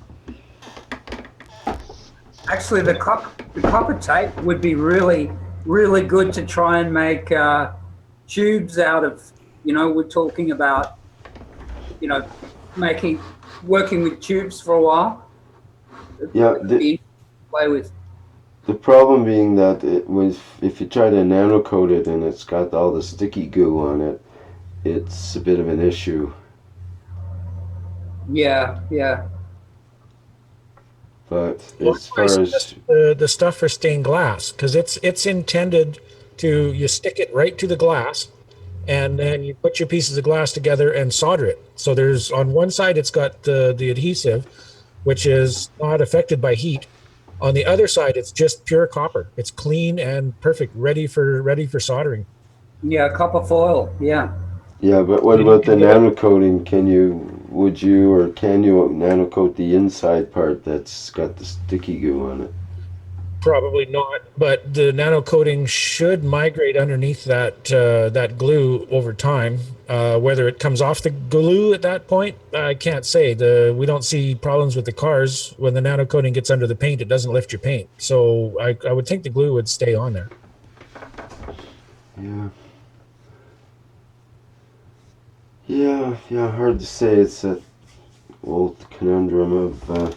Actually, the copper tape would be really, really good to try and make tubes out of. We're talking about, working with tubes for a while. Yeah, play with. The problem being that if you try to nano coat it and it's got all the sticky goo on it, it's a bit of an issue. Yeah. But as far as the stuff for stained glass, because it's intended to, you stick it right to the glass, and then you put your pieces of glass together and solder it. So there's, on one side it's got the adhesive, which is not affected by heat. On the other side, it's just pure copper. It's clean and perfect, ready for soldering. Yeah, copper foil. Yeah. Yeah, but what about the nano coating? Can you nano coat the inside part that's got the sticky goo on it? Probably not, but the nano coating should migrate underneath that glue over time. Whether it comes off the glue at that point, I can't say. We don't see problems with the cars when the nano coating gets under the paint. It doesn't lift your paint, so I would think the glue would stay on there. Yeah. Hard to say. It's that old conundrum of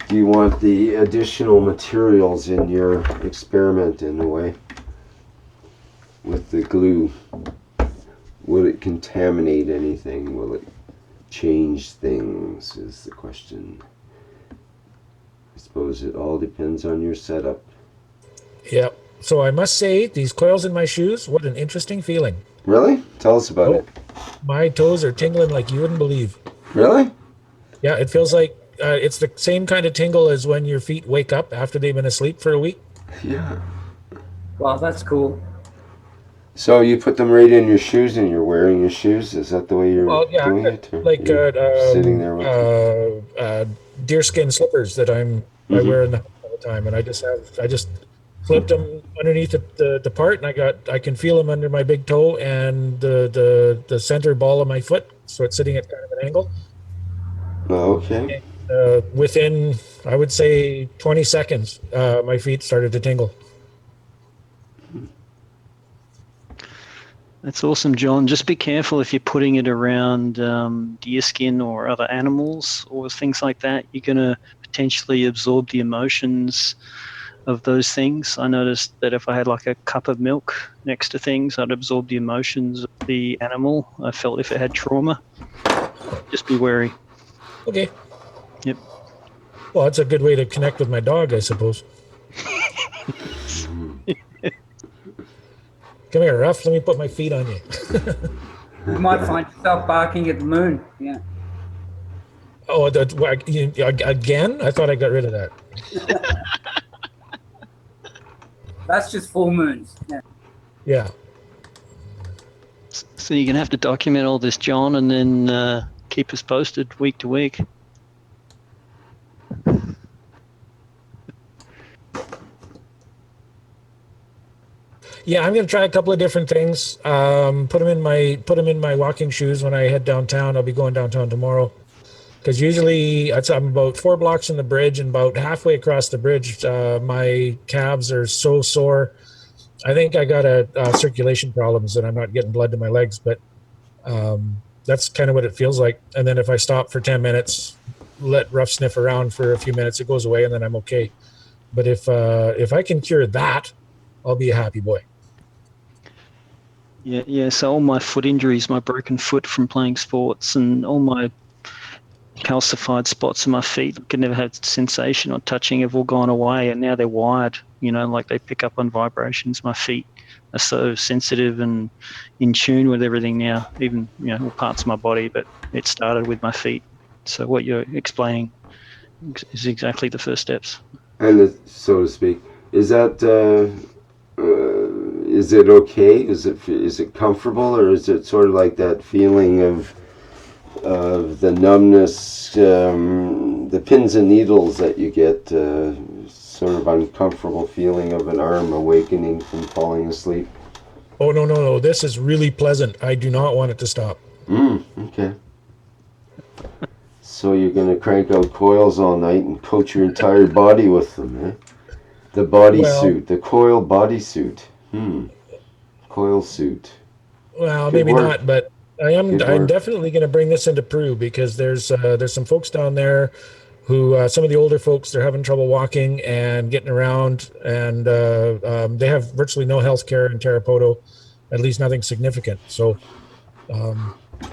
do you want the additional materials in your experiment in a way with the glue? Will it contaminate anything? Will it change things is the question. I suppose it all depends on your setup. Yep. So I must say, these coils in my shoes, what an interesting feeling. Really? Tell us about it. My toes are tingling like you wouldn't believe. Really? Yeah, it feels like it's the same kind of tingle as when your feet wake up after they've been asleep for a week. Yeah. Wow, that's cool. So you put them right in your shoes and you're wearing your shoes? Is that the way you're doing it? Like sitting there with deerskin slippers that I wear in the house all the time, and I just flipped them underneath the part, and I can feel them under my big toe and the center ball of my foot, so it's sitting at kind of an angle. Oh, okay. And, within, I would say, 20 seconds, my feet started to tingle. That's awesome, John. Just be careful if you're putting it around deer skin or other animals or things like that. You're going to potentially absorb the emotions of those things. I noticed that if I had like a cup of milk next to things, I'd absorb the emotions of the animal. I felt if it had trauma. Just be wary. Okay. Yep. Well, that's a good way to connect with my dog, I suppose. Come here, Ruff. Let me put my feet on you. You might find yourself barking at the moon. Yeah. Oh, again? I thought I got rid of that. That's just full moons. Yeah. Yeah. So you're gonna have to document all this, John, and then keep us posted week to week. Yeah, I'm going to try a couple of different things. Put them in my walking shoes when I head downtown. I'll be going downtown tomorrow because usually I'm about 4 blocks from the bridge, and about halfway across the bridge, my calves are so sore. I think I got a circulation problems and I'm not getting blood to my legs, but that's kind of what it feels like. And then if I stop for 10 minutes, let rough sniff around for a few minutes, it goes away and then I'm okay. But if I can cure that, I'll be a happy boy. Yeah. So all my foot injuries, my broken foot from playing sports, and all my calcified spots in my feet, I could never have sensation or touching, have all gone away, and now they're wired. Like they pick up on vibrations. My feet are so sensitive and in tune with everything now, even all parts of my body. But it started with my feet. So what you're explaining is exactly the first steps. And so to speak, is that is it okay? Is it comfortable, or is it sort of like that feeling of the numbness, the pins and needles that you get, sort of uncomfortable feeling of an arm awakening from falling asleep? Oh, no. This is really pleasant. I do not want it to stop. Okay. So you're going to crank out coils all night and coat your entire body with them, eh? The bodysuit, the coil bodysuit. Coil suit. Well, Good maybe work. not, but I'm Good work. definitely going to bring this into Peru because there's some folks down there who some of the older folks, they're having trouble walking and getting around, and they have virtually no health care in Tarapoto, at least nothing significant. So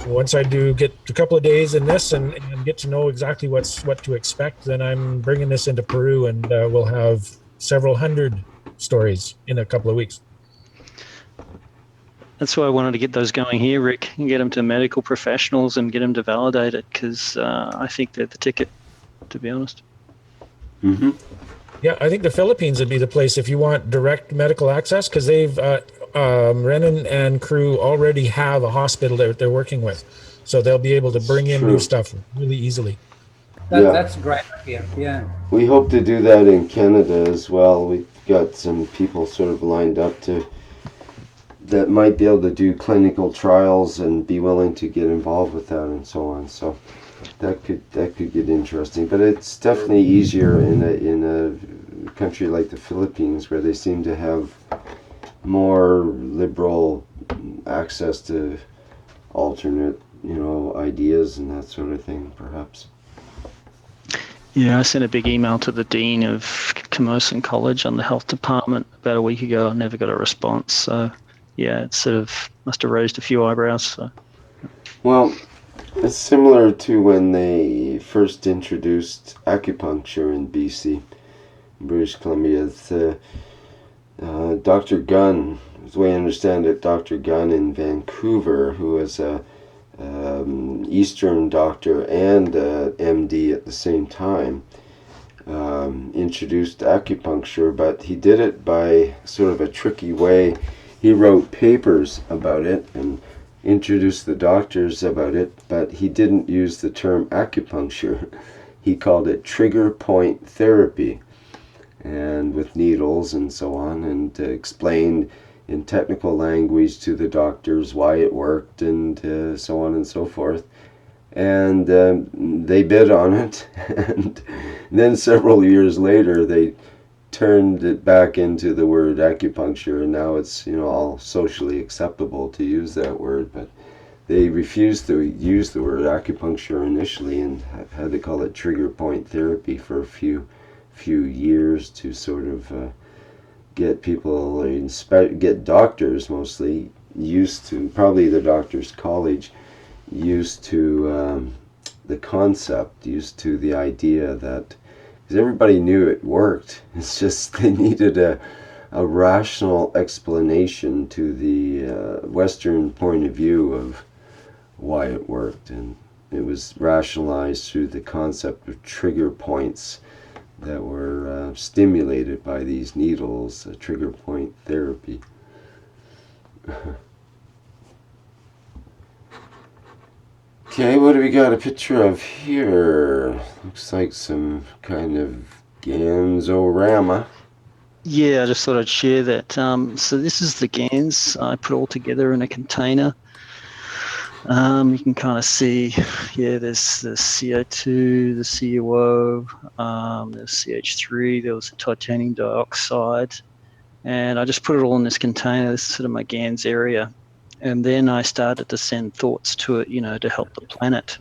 once I do get a couple of days in this and get to know exactly what to expect, then I'm bringing this into Peru, and we'll have several hundred stories in a couple of weeks. That's why I wanted to get those going here, Rick, and get them to medical professionals and get them to validate it, because I think they're the ticket, to be honest. Mm-hmm. Yeah, I think the Philippines would be the place if you want direct medical access, because they've Renan and crew already have a hospital that they're working with, so they'll be able to bring in new stuff really easily. That's a great idea. Yeah. We hope to do that in Canada as well. We've got some people sort of lined up that might be able to do clinical trials and be willing to get involved with that and so on. So that could get interesting. But it's definitely easier in a country like the Philippines, where they seem to have more liberal access to alternate, ideas and that sort of thing, perhaps. Yeah, I sent a big email to the dean of Camosun College on the health department about a week ago. I never got a response. So, yeah, it sort of must have raised a few eyebrows. So. Well, it's similar to when they first introduced acupuncture in BC, British Columbia. Dr. Gunn, as I understand it, Dr. Gunn in Vancouver, who was a Eastern doctor and MD at the same time, introduced acupuncture, but he did it by sort of a tricky way. He wrote papers about it and introduced the doctors about it, but he didn't use the term acupuncture. He called it trigger point therapy, and with needles and so on, and explained in technical language to the doctors why it worked and so on and so forth. And they bid on it, and then several years later they turned it back into the word acupuncture, and now it's all socially acceptable to use that word. But they refused to use the word acupuncture initially and had to call it trigger point therapy for a few years to sort of get people, get doctors mostly used to, probably the doctors' college, used to the concept, used to the idea that, because everybody knew it worked, it's just they needed a rational explanation to the Western point of view of why it worked, and it was rationalized through the concept of trigger points that were stimulated by these needles, trigger point therapy. Okay, what do we got a picture of here? Looks like some kind of Ganzorama. Yeah, I just thought I'd share that. So this is the GANs I put all together in a container. You can kind of see, yeah, there's the CO2, the CuO, there's CH3, there was titanium dioxide, and I just put it all in this container. This is sort of my GANs area. And then I started to send thoughts to it, to help the planet.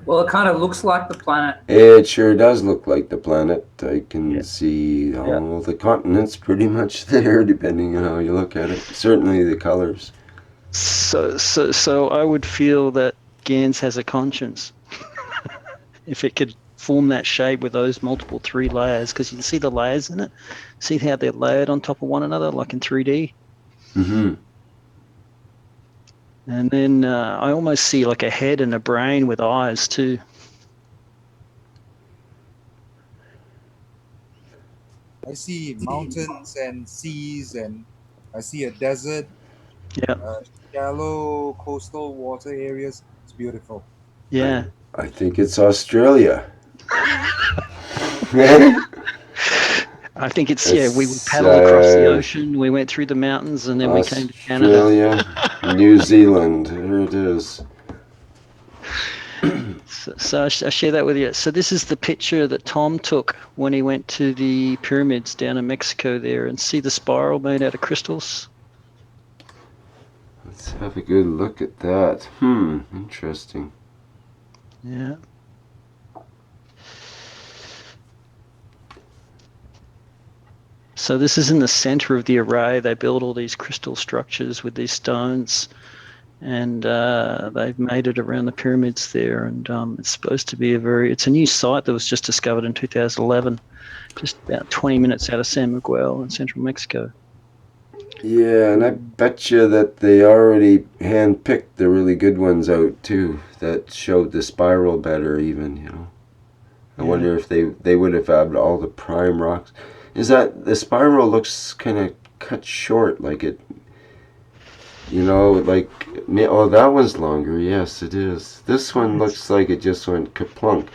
Well, it kind of looks like the planet. It sure does look like the planet. I can see all the continents pretty much there, depending on how you look at it. Certainly the colors. So I would feel that GANs has a conscience. If it could form that shape with those multiple 3 layers, because you can see the layers in it. See how they're layered on top of one another, like in 3D? Mm-hmm. And then I almost see like a head and a brain with eyes too. I see mountains and seas, and I see a desert. Yeah. Shallow coastal water areas. It's beautiful. Yeah. I think it's Australia. I think it's, we paddled across the ocean, we went through the mountains, and then we came to Canada. Australia, New Zealand, here it is. So I share that with you. So this is the picture that Tom took when he went to the pyramids down in Mexico there, and see the spiral made out of crystals? Let's have a good look at that. Interesting. Yeah. So this is in the center of the array. They build all these crystal structures with these stones, and they've made it around the pyramids there. And it's supposed to be it's a new site that was just discovered in 2011, just about 20 minutes out of San Miguel in central Mexico. Yeah, and I bet you that they already hand-picked the really good ones out too, that showed the spiral better even, I wonder if they would have had all the prime rocks. Is that the spiral looks kind of cut short, like it, that one's longer. Yes, it is. This one looks like it just went kaplunk.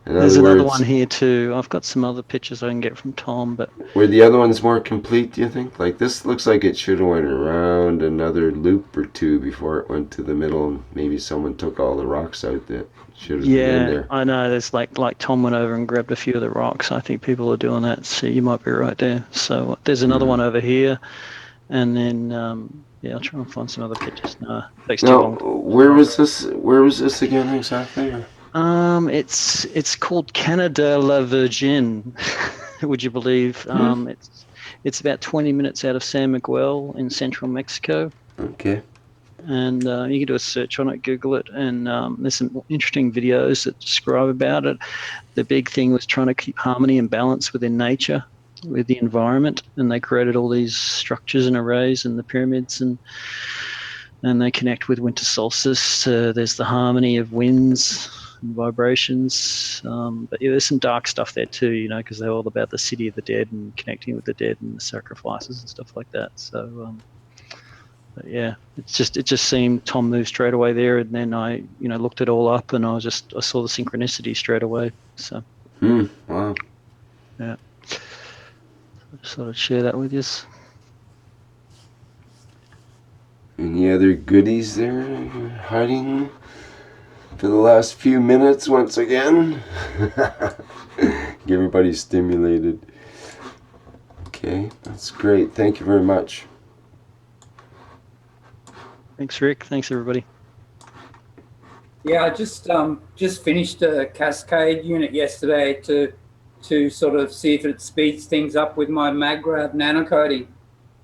There's another one here too. I've got some other pictures I can get from Tom, but were the other ones more complete, do you think? Like this looks like it should have went around another loop or two before it went to the middle, and maybe someone took all the rocks out that should have been in there. Yeah, I know. There's like Tom went over and grabbed a few of the rocks. I think people are doing that, so you might be right there. So there's another one over here, and then I'll try and find some other pictures. No, it takes too long. Where was this again exactly? It's called Canada La Virgin. Would you believe? It's about 20 minutes out of San Miguel in central Mexico. Okay. And you can do a search on it, Google it, and there's some interesting videos that describe about it. The big thing was trying to keep harmony and balance within nature, with the environment, and they created all these structures and arrays in the pyramids, and they connect with winter solstice. There's the harmony of winds and vibrations, but there's some dark stuff there too, because they're all about the city of the dead and connecting with the dead and the sacrifices and stuff like that. So but yeah, it just seemed Tom moved straight away there, and then I looked it all up, and I saw the synchronicity straight away. So wow. Yeah, I just thought I'd share that with you. Any other goodies there hiding for the last few minutes once again? Get everybody stimulated. Okay, that's great. Thank you very much. Thanks, Rick. Thanks, everybody. Yeah, I just finished a Cascade unit yesterday to sort of see if it speeds things up with my MagGrab nanocoating.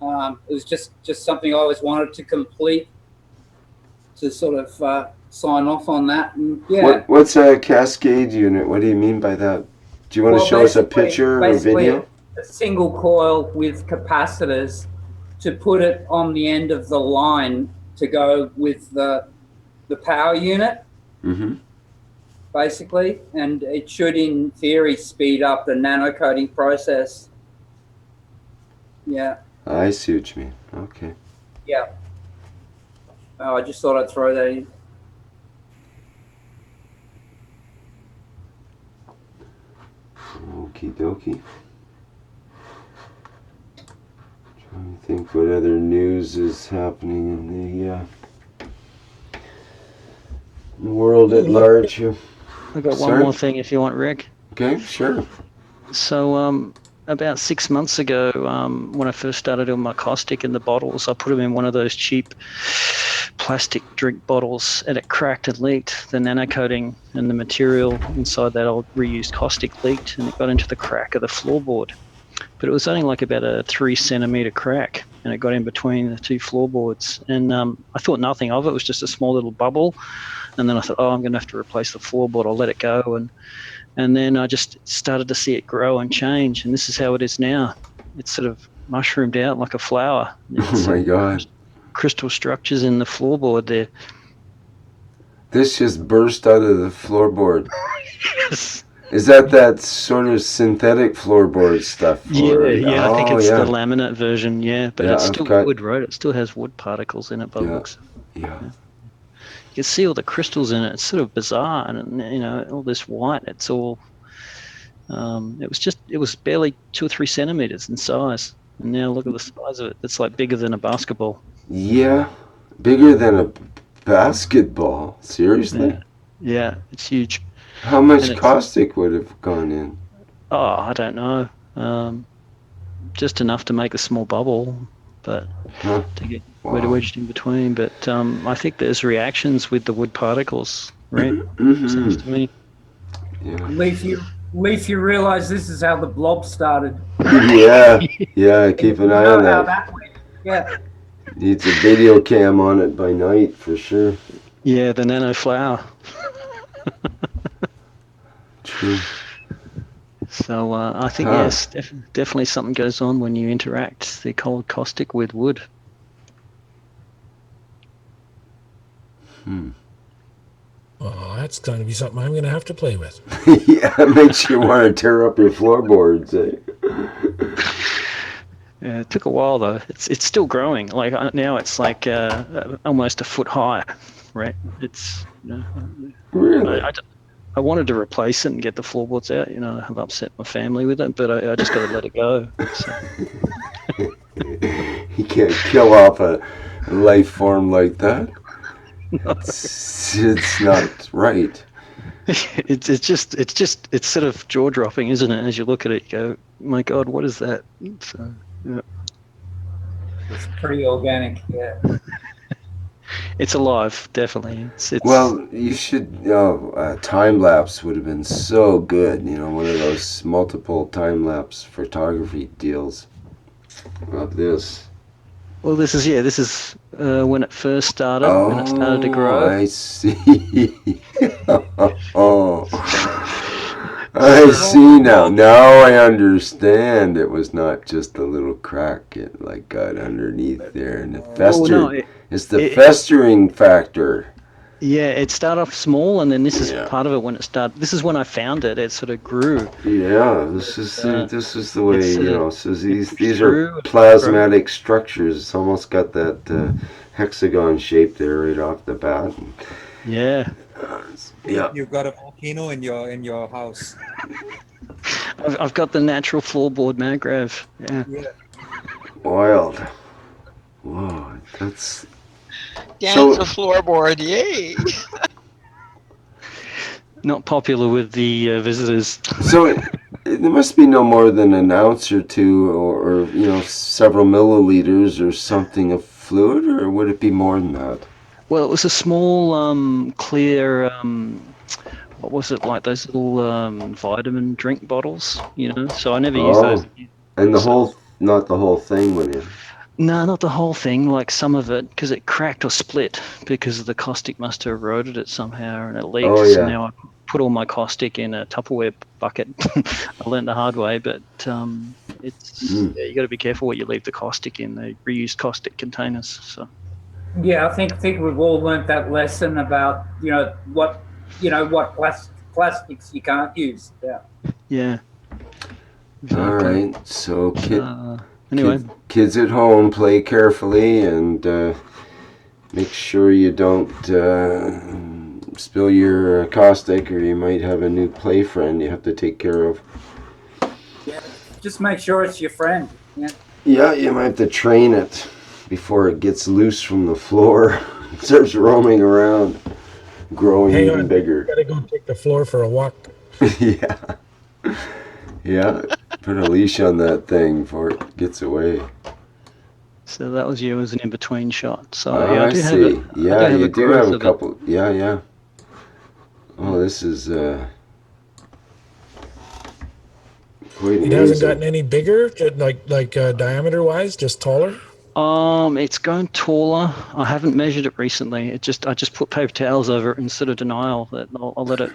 It was just something I always wanted to complete, to sort of sign off on that. And yeah. What's a Cascade unit? What do you mean by that? Do you want to show us a picture or video? A single coil with capacitors to put it on the end of the line to go with the power unit. Mm-hmm. basically, and it should, in theory, speed up the nanocoating process. Yeah. I see what you mean. Okay. Yeah. Oh, I just thought I'd throw that in. Okie dokie. Trying to think what other news is happening in the world at large here. I've got Sorry? one more thing if you want, Rick. Okay, sure. So about 6 months ago, when I first started doing my caustic in the bottles, I put them in one of those cheap plastic drink bottles, and it cracked and leaked. The nanocoating and the material inside that old reused caustic leaked, and it got into the crack of the floorboard. But it was only like about a 3 centimeter crack, and it got in between the two floorboards. And I thought nothing of it. It was just a small little bubble. And then I thought, oh, I'm going to have to replace the floorboard. I'll let it go. And then I just started to see it grow and change. And this is how it is now. It's sort of mushroomed out like a flower. Oh my God. Crystal structures in the floorboard there. This just burst out of the floorboard. Yes. Is that sort of synthetic floorboard stuff? Yeah. I think it's the laminate version, but it's still wood, right? It still has wood particles in it, but it looks. Yeah. You can see all the crystals in it. It's sort of bizarre, and all this white. It's all. It was barely 2 or 3 centimeters in size, and now look at the size of it. It's like bigger than a basketball. Yeah, bigger than a basketball. Seriously? Yeah, it's huge. How much caustic would have gone in? Oh, I don't know. Just enough to make a small bubble, but to get wedged in between. But I think there's reactions with the wood particles, right? Seems to me. Yeah. Leaf, you realise this is how the blob started. Yeah. Keep an eye on that. How that went. Yeah. Needs a video cam on it by night for sure. Yeah, the nano flower. True. So I think yes, definitely something goes on when you interact the cold caustic with wood. Oh, that's going to be something I'm going to have to play with. Yeah, it makes you want to tear up your floorboards. Yeah, it took a while though. It's still growing. Like now, it's like almost a foot high, right? It's really. I wanted to replace it and get the floorboards out. I've upset my family with it, but I just got to let it go. So. You can't kill off a life form like that. No. It's not right. It's sort of jaw dropping, isn't it? As you look at it, you go, "My God, what is that?" So, yeah. It's pretty organic, yeah. It's alive, definitely. Well, you should. Time lapse would have been so good. One of those multiple time lapse photography deals of this. Well, this is when it first started. When it started to grow. I see. I see now. Now I understand. It was not just a little crack. It got underneath there, and it festered. Oh, no, it's the festering factor. Yeah, it started off small, and then this is part of it when it started. This is when I found it. It sort of grew. Yeah, this is the way So these are plasmatic structures. It's almost got that hexagon shape there right off the bat. Yeah. You've got a volcano in your house. I've got the natural floorboard mangrove. Yeah. Wild. Whoa, that's. Dance a floorboard, yay! Not popular with the visitors. So there must be no more than an ounce or two, or several milliliters or something of fluid, or would it be more than that? Well, it was a small, clear. What was it like? Those little vitamin drink bottles, So I never used those. And not the whole thing, would you? No, not the whole thing, like some of it, because it cracked or split because the caustic must have eroded it somehow and it leaked. Oh, yeah. So now I put all my caustic in a Tupperware bucket. I learned the hard way, but you got to be careful what you leave the caustic in. They reuse caustic containers. So. Yeah, I think we've all learnt that lesson about what plastics you can't use. Yeah. Yeah. Exactly. All right. So anyway, kids at home, play carefully and make sure you don't spill your caustic, or you might have a new play friend you have to take care of. Yeah. Just make sure it's your friend. Yeah. Yeah, you might have to train it before it gets loose from the floor. It starts roaming around, growing even bigger. Gotta go take the floor for a walk. Yeah. Yeah. Put a leash on that thing before it gets away. so that was you as an in-between shot. So Oh, I see. Yeah, you do have a couple. Yeah, yeah. Oh, this is quite amazing. It hasn't gotten any bigger, like diameter-wise, just taller? It's going taller. I haven't measured it recently. I just put paper towels over it instead of denial. That I'll let it.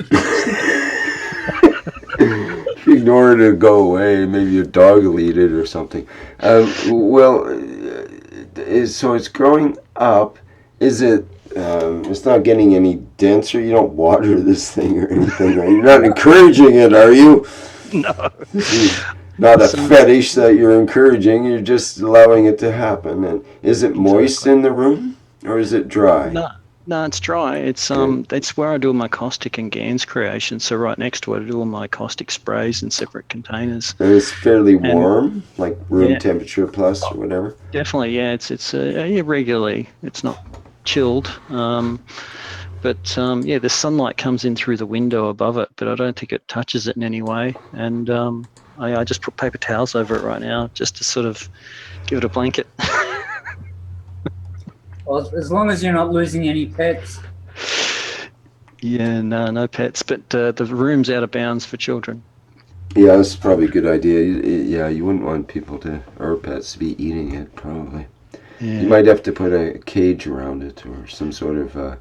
If you ignore it, it'll go away. Maybe your dog will eat it or something. So it's growing up. Is it? It's not getting any denser. You don't water this thing or anything, right? You're not encouraging it, are you? No. Not a fetish that you're encouraging. You're just allowing it to happen. And is it moist in the room, or is it dry? No, it's dry. It's where I do all my caustic and GANs creation. So right next to it, I do all my caustic sprays in separate containers. And it's fairly warm, like room temperature plus or whatever. Definitely, yeah. It's regularly. It's not chilled. But the sunlight comes in through the window above it, but I don't think it touches it in any way. And I just put paper towels over it right now, just to sort of give it a blanket. Well, as long as you're not losing any pets. Yeah, no pets, but the room's out of bounds for children. Yeah, that's probably a good idea. Yeah, you wouldn't want people or pets to be eating it, probably. Yeah. You might have to put a cage around it or some sort of,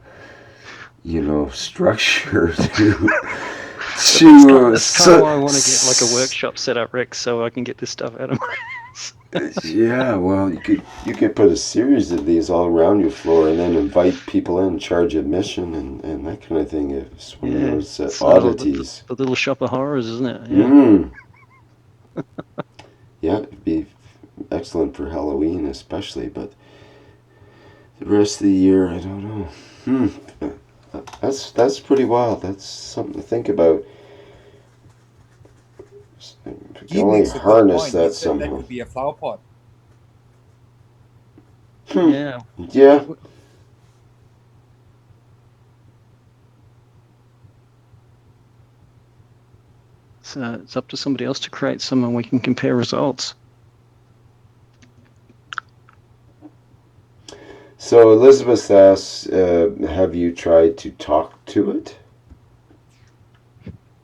structure to. That's kind of why I want to get like a workshop set up, Rick, so I can get this stuff out of my house. Yeah, well, you could put a series of these all around your floor and then invite people in, charge admission and that kind of thing. It's one of those oddities. The little shop of horrors, isn't it? Yeah. Yeah, it'd be excellent for Halloween especially, but the rest of the year, I don't know. That's pretty wild. That's something to think about. You can only harness that somehow. That could be a flower pot. Yeah. Yeah. So it's up to somebody else to create some, and we can compare results. So Elizabeth asks, have you tried to talk to it?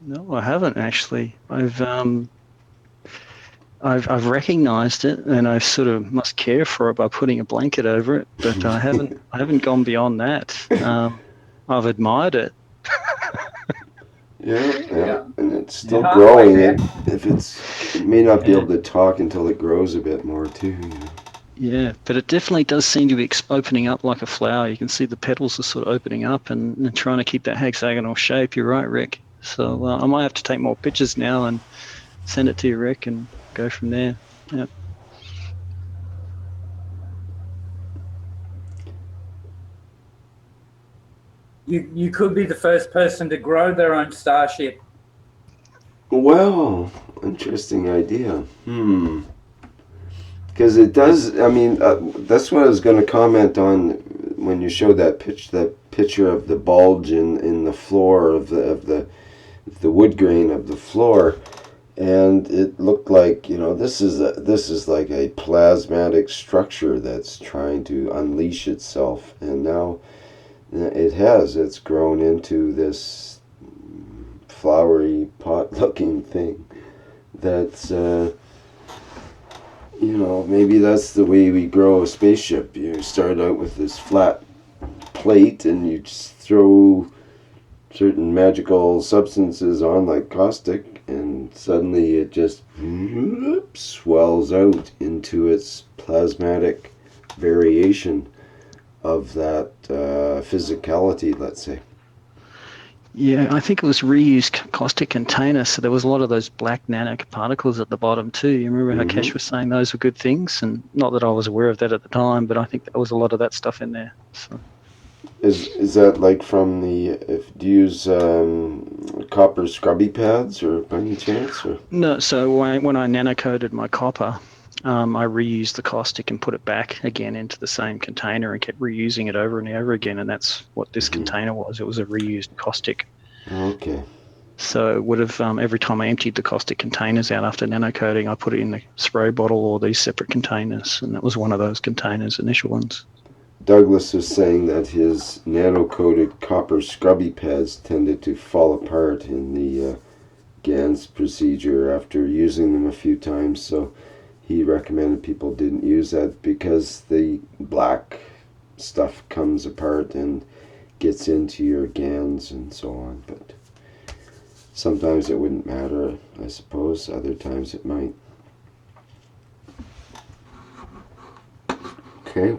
No, I haven't actually. I've recognized it, and I sort of must care for it by putting a blanket over it, but I haven't gone beyond that. I've admired it. Yeah, and it's still growing. It may not be able to talk until it grows a bit more too. Yeah, but it definitely does seem to be opening up like a flower. You can see the petals are sort of opening up and trying to keep that hexagonal shape. You're right, Rick. So I might have to take more pictures now and send it to you, Rick, and go from there. Yeah. You could be the first person to grow their own starship. Well, interesting idea. Because it does. I mean, that's what I was going to comment on when you showed that picture of the bulge in the floor of the wood grain of the floor, and it looked like this is like a plasmatic structure that's trying to unleash itself, and now it's grown into this flowery pot-looking thing. That's maybe that's the way we grow a spaceship. You start out with this flat plate and you just throw certain magical substances on, like caustic, and suddenly it just swells out into its plasmatic variation of that physicality, let's say. Yeah, I think it was reused caustic containers. So there was a lot of those black nanoparticles at the bottom too. You remember how Keshe was saying those were good things? And not that I was aware of that at the time, but I think there was a lot of that stuff in there. So. Is that like from the, do you use copper scrubby pads or by any chance? Or? No, so when I nano-coated my copper, I reused the caustic and put it back again into the same container and kept reusing it over and over again. And that's what this container was. It was a reused caustic. Okay. So it would have, every time I emptied the caustic containers out after nano-coating, I put it in the spray bottle or these separate containers. And that was one of those containers, initial ones. Douglas was saying that his nano-coated copper scrubby pads tended to fall apart in the GANS procedure after using them a few times, so he recommended people didn't use that because the black stuff comes apart and gets into your GANs and so on. But sometimes it wouldn't matter, I suppose. Other times it might. Okay,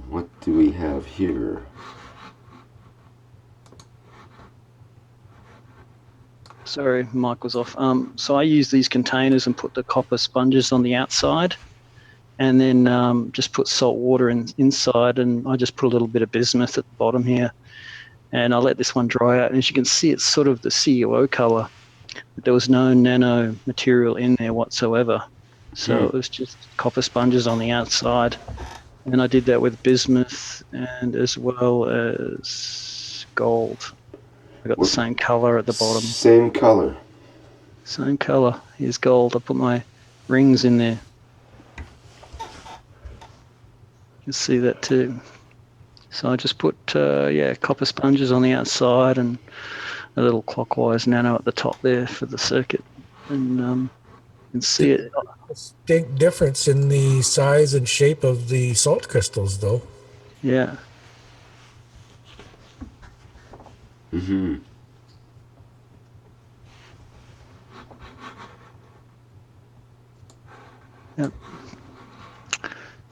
what do we have here? Sorry, mic was off. So I use these containers and put the copper sponges on the outside, and then just put salt water inside, and I just put a little bit of bismuth at the bottom here, and I let this one dry out. And as you can see, it's sort of the CuO color, but there was no nano material in there whatsoever. So it was just copper sponges on the outside, and I did that with bismuth and as well as gold. I got the same color at the bottom. Same color. Same color. Here's gold. I put my rings in there. You can see that too. So I just put copper sponges on the outside and a little clockwise nano at the top there for the circuit, and you can see it. Distinct difference in the size and shape of the salt crystals, though. Yeah. Mm-hmm. Yep.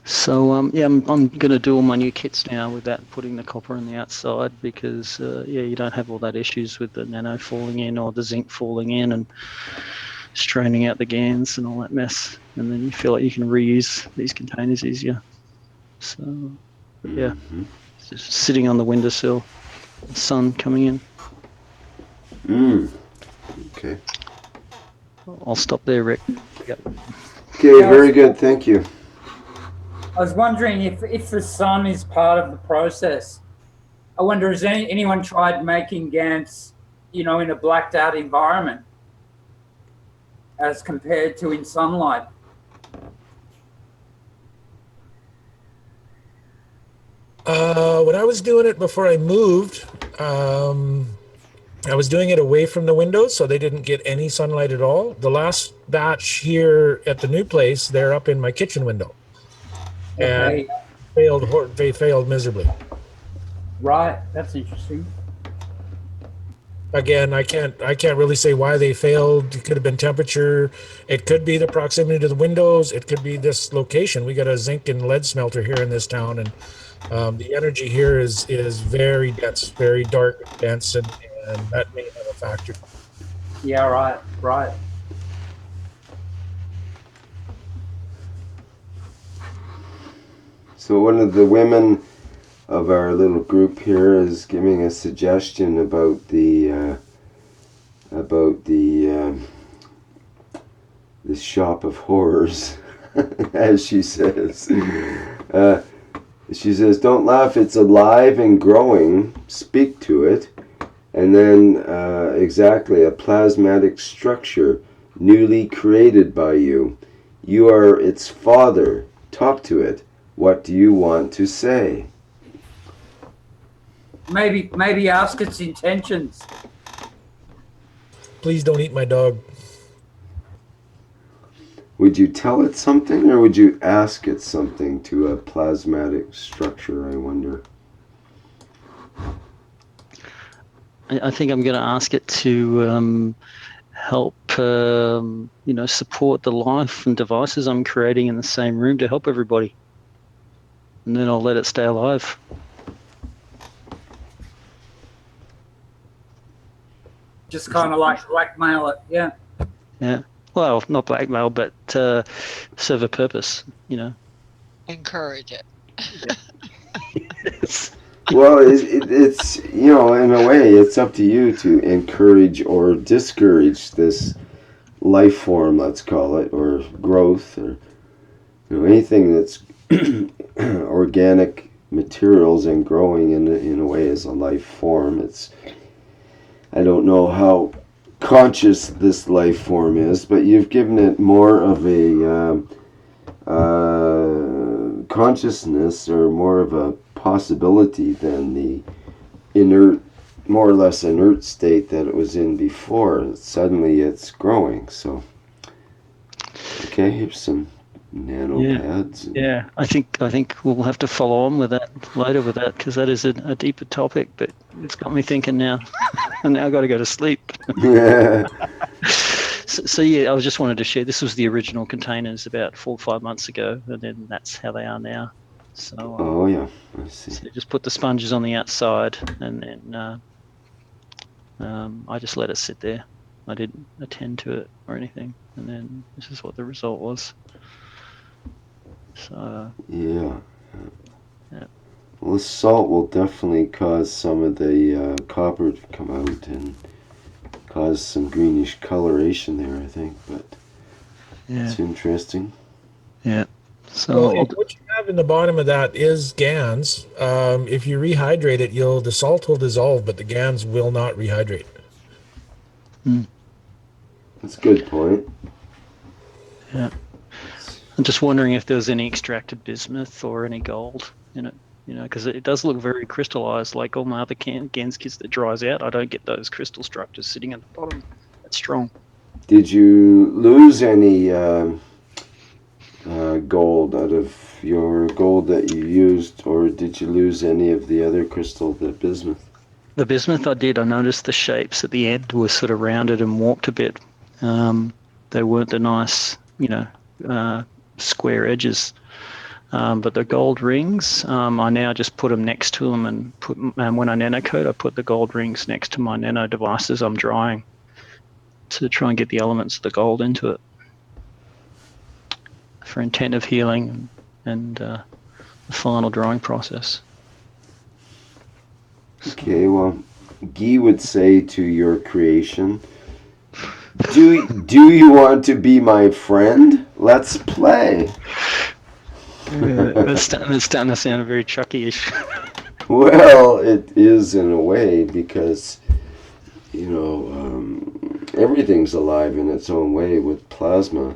So I'm going to do all my new kits now with that, putting the copper on the outside, because you don't have all that issues with the nano falling in or the zinc falling in and straining out the GANs and all that mess. And then you feel like you can reuse these containers easier. So yeah, just sitting on the windowsill, the sun coming in. Okay. I'll stop there, Rick. Yep. Okay, very good. Thank you. I was wondering if the sun is part of the process. I wonder, has anyone tried making GANs, in a blacked out environment as compared to in sunlight? When I was doing it before I moved, I was doing it away from the windows, so they didn't get any sunlight at all. The last batch here at the new place, they're up in my kitchen window. Okay. And they failed miserably. Right, that's interesting. Again, I can't really say why they failed. It could have been temperature. It could be the proximity to the windows. It could be this location. We got a zinc and lead smelter here in this town, and the energy here is very dense, very dark and dense, and that may have a factor. Yeah, right. So one of the women of our little group here is giving a suggestion about the shop of horrors, as she says. She says, "Don't laugh. It's alive and growing. Speak to it." And then exactly, a plasmatic structure newly created by you. You are its father. Talk to it. What do you want to say? Maybe ask its intentions. Please don't eat my dog. Would you tell it something, or would you ask it something to a plasmatic structure, I wonder? I think I'm going to ask it to help, support the life and devices I'm creating in the same room to help everybody. And then I'll let it stay alive. Just kind of like blackmail it. Yeah. Yeah. Well, not blackmail, but serve a purpose, you know. Encourage it. Yes. Well, it's, you know, in a way, it's up to you to encourage or discourage this life form, let's call it, or growth, or, you know, anything that's organic materials and growing in a way is a life form. It's, I don't know how conscious this life form is, but you've given it more of a consciousness, or more of a possibility than the inert, more or less inert state that it was in before. Suddenly it's growing. So, okay, here's some nano pads. Yeah, I think we'll have to follow on with that later with that, because that is a deeper topic, but it's got me thinking now. And now I've got to go to sleep. Yeah. So yeah, I just wanted to share. This was the original containers about 4 or 5 months ago, and then that's how they are now. So Oh yeah, I see. so just put the sponges on the outside, and then I just let it sit there. I didn't attend to it or anything, and then this is what the result was. So Yeah. Yeah. Well, the salt will definitely cause some of the copper to come out and cause some greenish coloration there, I think. But yeah, it's interesting. yeah. So Well, what you have in the bottom of that is GANs. If you rehydrate it, the salt will dissolve, but the GANs will not rehydrate. That's a good point. Yeah. I'm just wondering if there's any extracted bismuth or any gold in it, you know, because it does look very crystallized, like all my other GANs kits that dries out. I don't get those crystal structures sitting at the bottom. That's strong. Did you lose any gold out of your gold that you used, or did you lose any of the other crystal, the bismuth? The bismuth I did. I noticed the shapes at the end were sort of rounded and warped a bit. They weren't the nice, you know, square edges. But the gold rings, I now just put them next to them, and when I nanocoat, I put the gold rings next to my nano devices I'm drying to try and get the elements of the gold into it for intent of healing and the final drying process. Okay, well, Guy would say to your creation, do you want to be my friend? Let's play. That's starting to sound very Chucky-ish. Well, it is in a way, because, you know, everything's alive in its own way with plasma.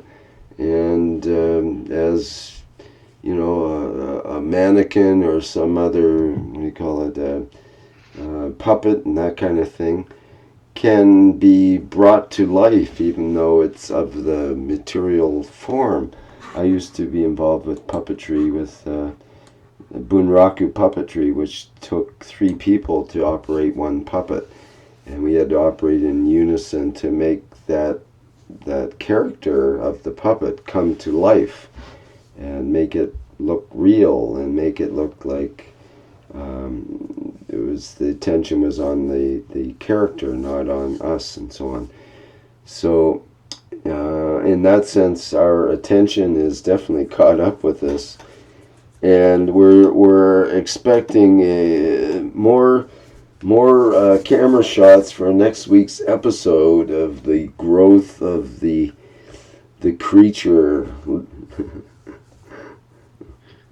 And as, you know, a mannequin or some other, what do you call it, puppet and that kind of thing, can be brought to life even though it's of the material form. I used to be involved with puppetry, with Bunraku puppetry, which took 3 people to operate one puppet, and we had to operate in unison to make that character of the puppet come to life and make it look real and make it look like it was, the attention was on the character, not on us, and so on. So in that sense, our attention is definitely caught up with this, and we're expecting more camera shots for next week's episode of the growth of the creature.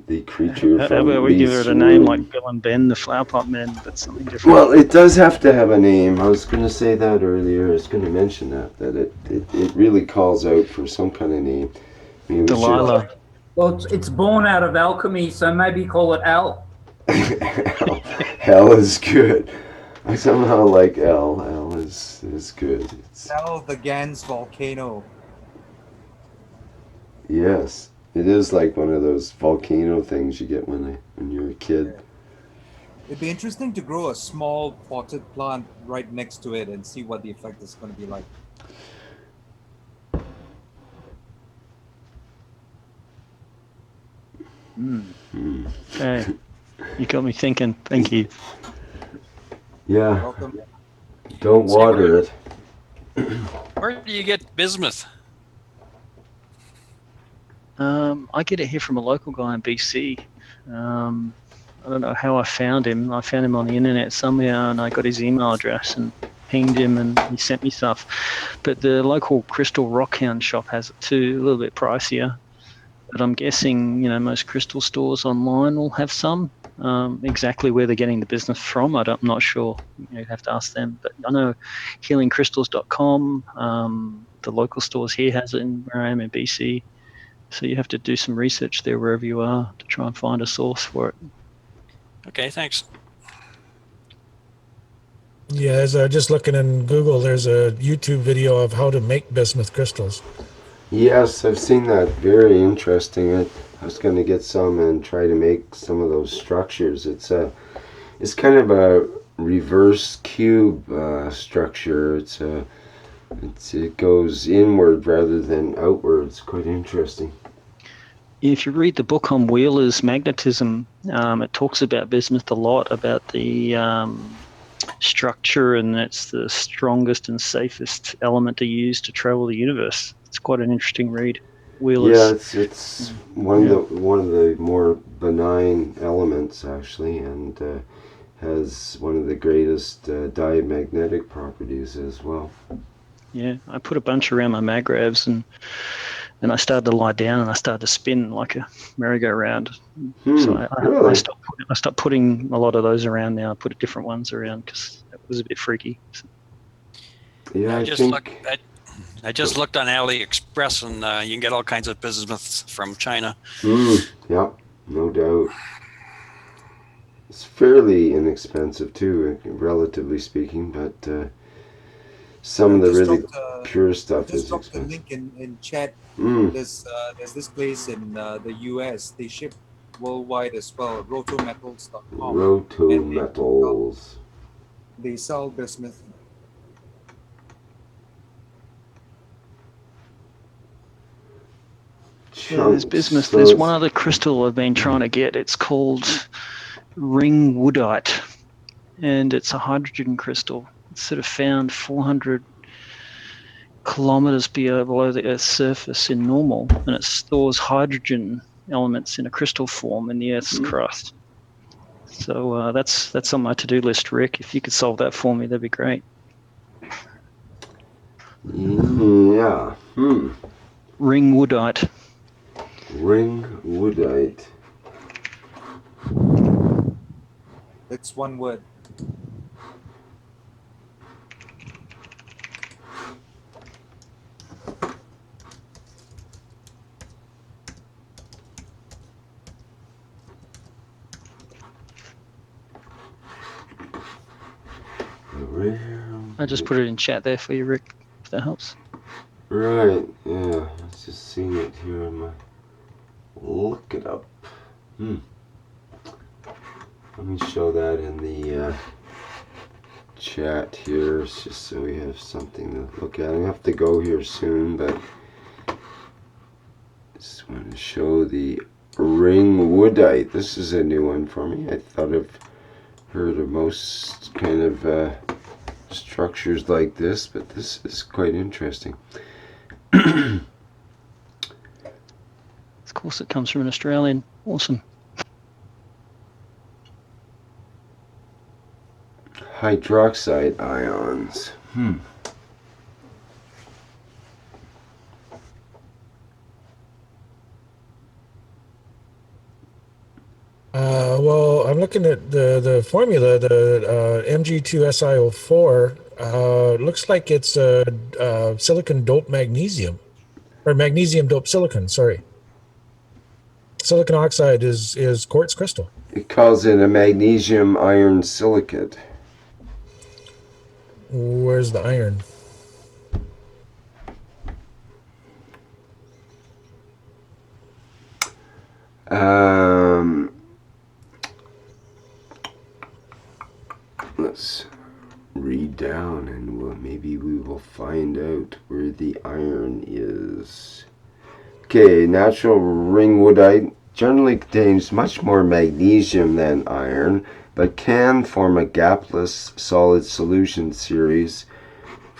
The creature How from about we give Lee's it a name room. like Bill and Ben, the Flower Pot Men, but something different? Well, it does have to have a name. I was going to say that earlier. I was going to mention that it really calls out for some kind of name. I mean, Delilah. Well, it's born out of alchemy, so maybe call it Al. Hell is good. I somehow like L. L is good. It's, Tell the Gans volcano. yes, it is like one of those volcano things you get when you're a kid. It'd be interesting to grow a small potted plant right next to it and see what the effect is going to be like. Okay. You got me thinking. Thank you. Yeah. Welcome. Don't water it. Where do you get bismuth? I get it here from a local guy in BC. I don't know how I found him. I found him on the internet somehow, and I got his email address and pinged him, and he sent me stuff. But the local Crystal Rockhound shop has it too, a little bit pricier. But I'm guessing, most crystal stores online will have some. Exactly where they're getting the business from, I'm not sure. You'd have to ask them. But I know healingcrystals.com, the local stores here has it where I am in BC. So you have to do some research there wherever you are to try and find a source for it. Okay, thanks. Yeah, as just looking in Google, there's a YouTube video of how to make bismuth crystals. Yes, I've seen that. Very interesting. I was going to get some and try to make some of those structures. It's kind of a reverse cube structure. It goes inward rather than outward. It's quite interesting. If you read the book on Wheeler's magnetism, it talks about bismuth a lot, about the structure, and it's the strongest and safest element to use to travel the universe. It's quite an interesting read. Wheeler's. Yeah, it's one of the more benign elements actually, and has one of the greatest diamagnetic properties as well. Yeah, I put a bunch around my magravs, and I started to lie down, and I started to spin like a merry-go-round. So really? I stopped putting a lot of those around now. I put different ones around because it was a bit freaky. So. Yeah, I just looked on AliExpress, and you can get all kinds of bismuths from China. Yeah, no doubt. It's fairly inexpensive too, relatively speaking, but some of the really pure stuff is expensive. Just drop the link in chat. There's this place in the US. They ship worldwide as well. Rotometals.com. Rotometals. They sell bismuth. Yeah, there's bismuth. There's one other crystal I've been trying to get. It's called ring woodite, and it's a hydrogen crystal. It's sort of found 400 kilometers below the Earth's surface in normal, and it stores hydrogen elements in a crystal form in the Earth's crust. So that's on my to-do list, Rick. If you could solve that for me, that'd be great. Yeah. Ring woodite. Ring woodite. It's one word. I just put it in chat there for you, Rick, if that helps. Right, yeah. Let's just see it here. Look it up. Let me show that in the chat here, just so we have something to look at. I have to go here soon, but just want to show the ring woodite. This is a new one for me. I thought I've heard of most kind of structures like this, but this is quite interesting. Of course, it comes from an Australian. Awesome. Hydroxide ions. Well, I'm looking at the formula, the Mg2SiO4. Looks like it's silicon doped magnesium, or magnesium doped silicon. Sorry, silicon oxide is quartz crystal. It calls it a magnesium iron silicate. Where's the iron? Let's read down, and maybe we will find out where the iron is. Okay, natural ring woodite generally contains much more magnesium than iron, but can form a gapless solid solution series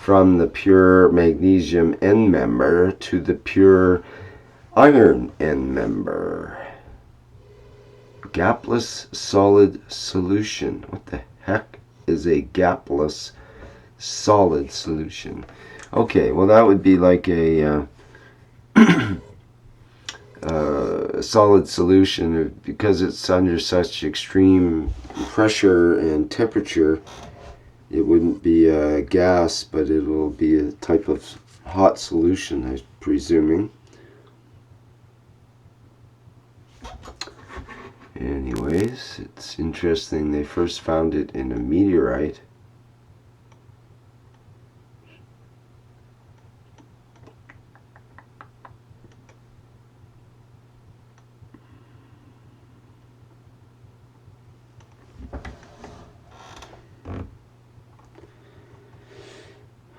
from the pure magnesium end member to the pure iron end member. Gapless solid solution. What the heck is a gapless solid solution? Okay, well that would be like a solid solution, because it's under such extreme pressure and temperature. It wouldn't be a gas, but it will be a type of hot solution, I'm presuming. Anyways, it's interesting. They first found it in a meteorite.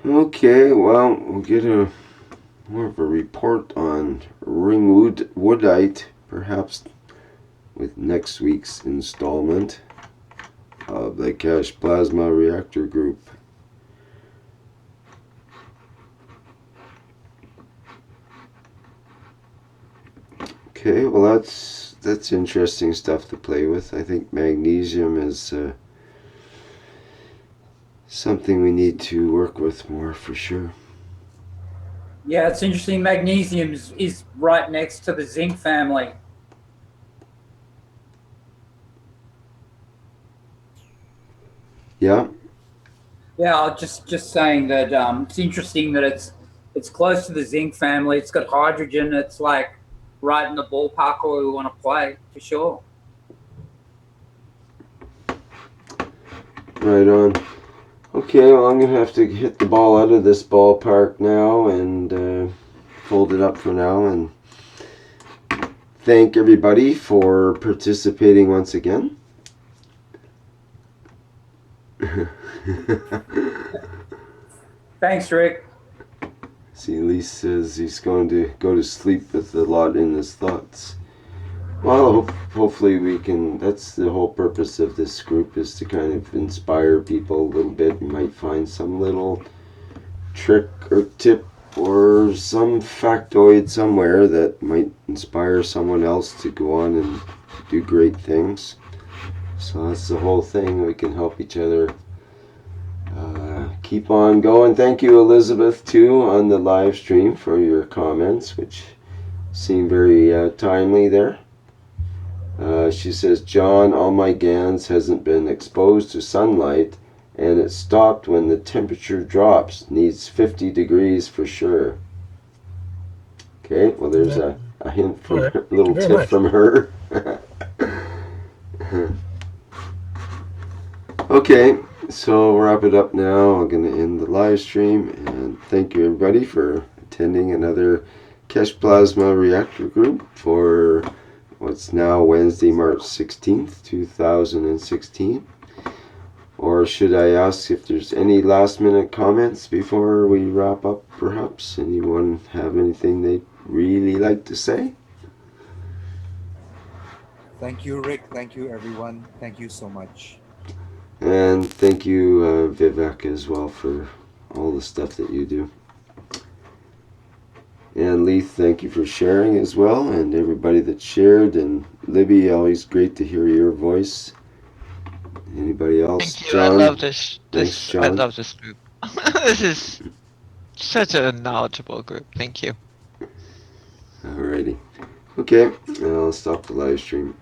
Okay, well, we'll get more of a report on ringwoodite, perhaps with next week's installment of the Keshe Plasma Reactor Group. Okay, well that's interesting stuff to play with. I think magnesium is something we need to work with more for sure. Yeah, it's interesting. Magnesium is right next to the zinc family. Yeah. Yeah, I was just saying that it's interesting that it's close to the zinc family. It's got hydrogen. It's like right in the ballpark where we want to play for sure. Right on. Okay, well I'm going to have to hit the ball out of this ballpark now and fold it up for now, and thank everybody for participating once again. Thanks, Rick. See, Lee says he's going to go to sleep with a lot in his thoughts. Well, hopefully we can, that's the whole purpose of this group, is to kind of inspire people a little bit. You might find some little trick or tip or some factoid somewhere that might inspire someone else to go on and do great things. So that's the whole thing. We can help each other keep on going. Thank you, Elizabeth, too, on the live stream for your comments, which seem very timely there. She says, John, all my GANs hasn't been exposed to sunlight, and it stopped when the temperature drops. Needs 50 degrees for sure. Okay, well there's a hint from Right. a little Very tip much. from her. Okay, so we'll wrap it up now. I'm going to end the live stream, and thank you everybody for attending another Keshe Plasma Reactor Group for what's now Wednesday, March 16th, 2016. Or should I ask if there's any last minute comments before we wrap up, perhaps? Anyone have anything they'd really like to say? Thank you, Rick. Thank you, everyone. Thank you so much. And thank you, Vivek, as well, for all the stuff that you do. And Leith, thank you for sharing as well, and everybody that shared. And Libby, always great to hear your voice. Anybody else? Thank you. John? I love this. Thanks, I John. love this group. This is such a knowledgeable group. Thank you. Alrighty. Okay, I'll stop the live stream.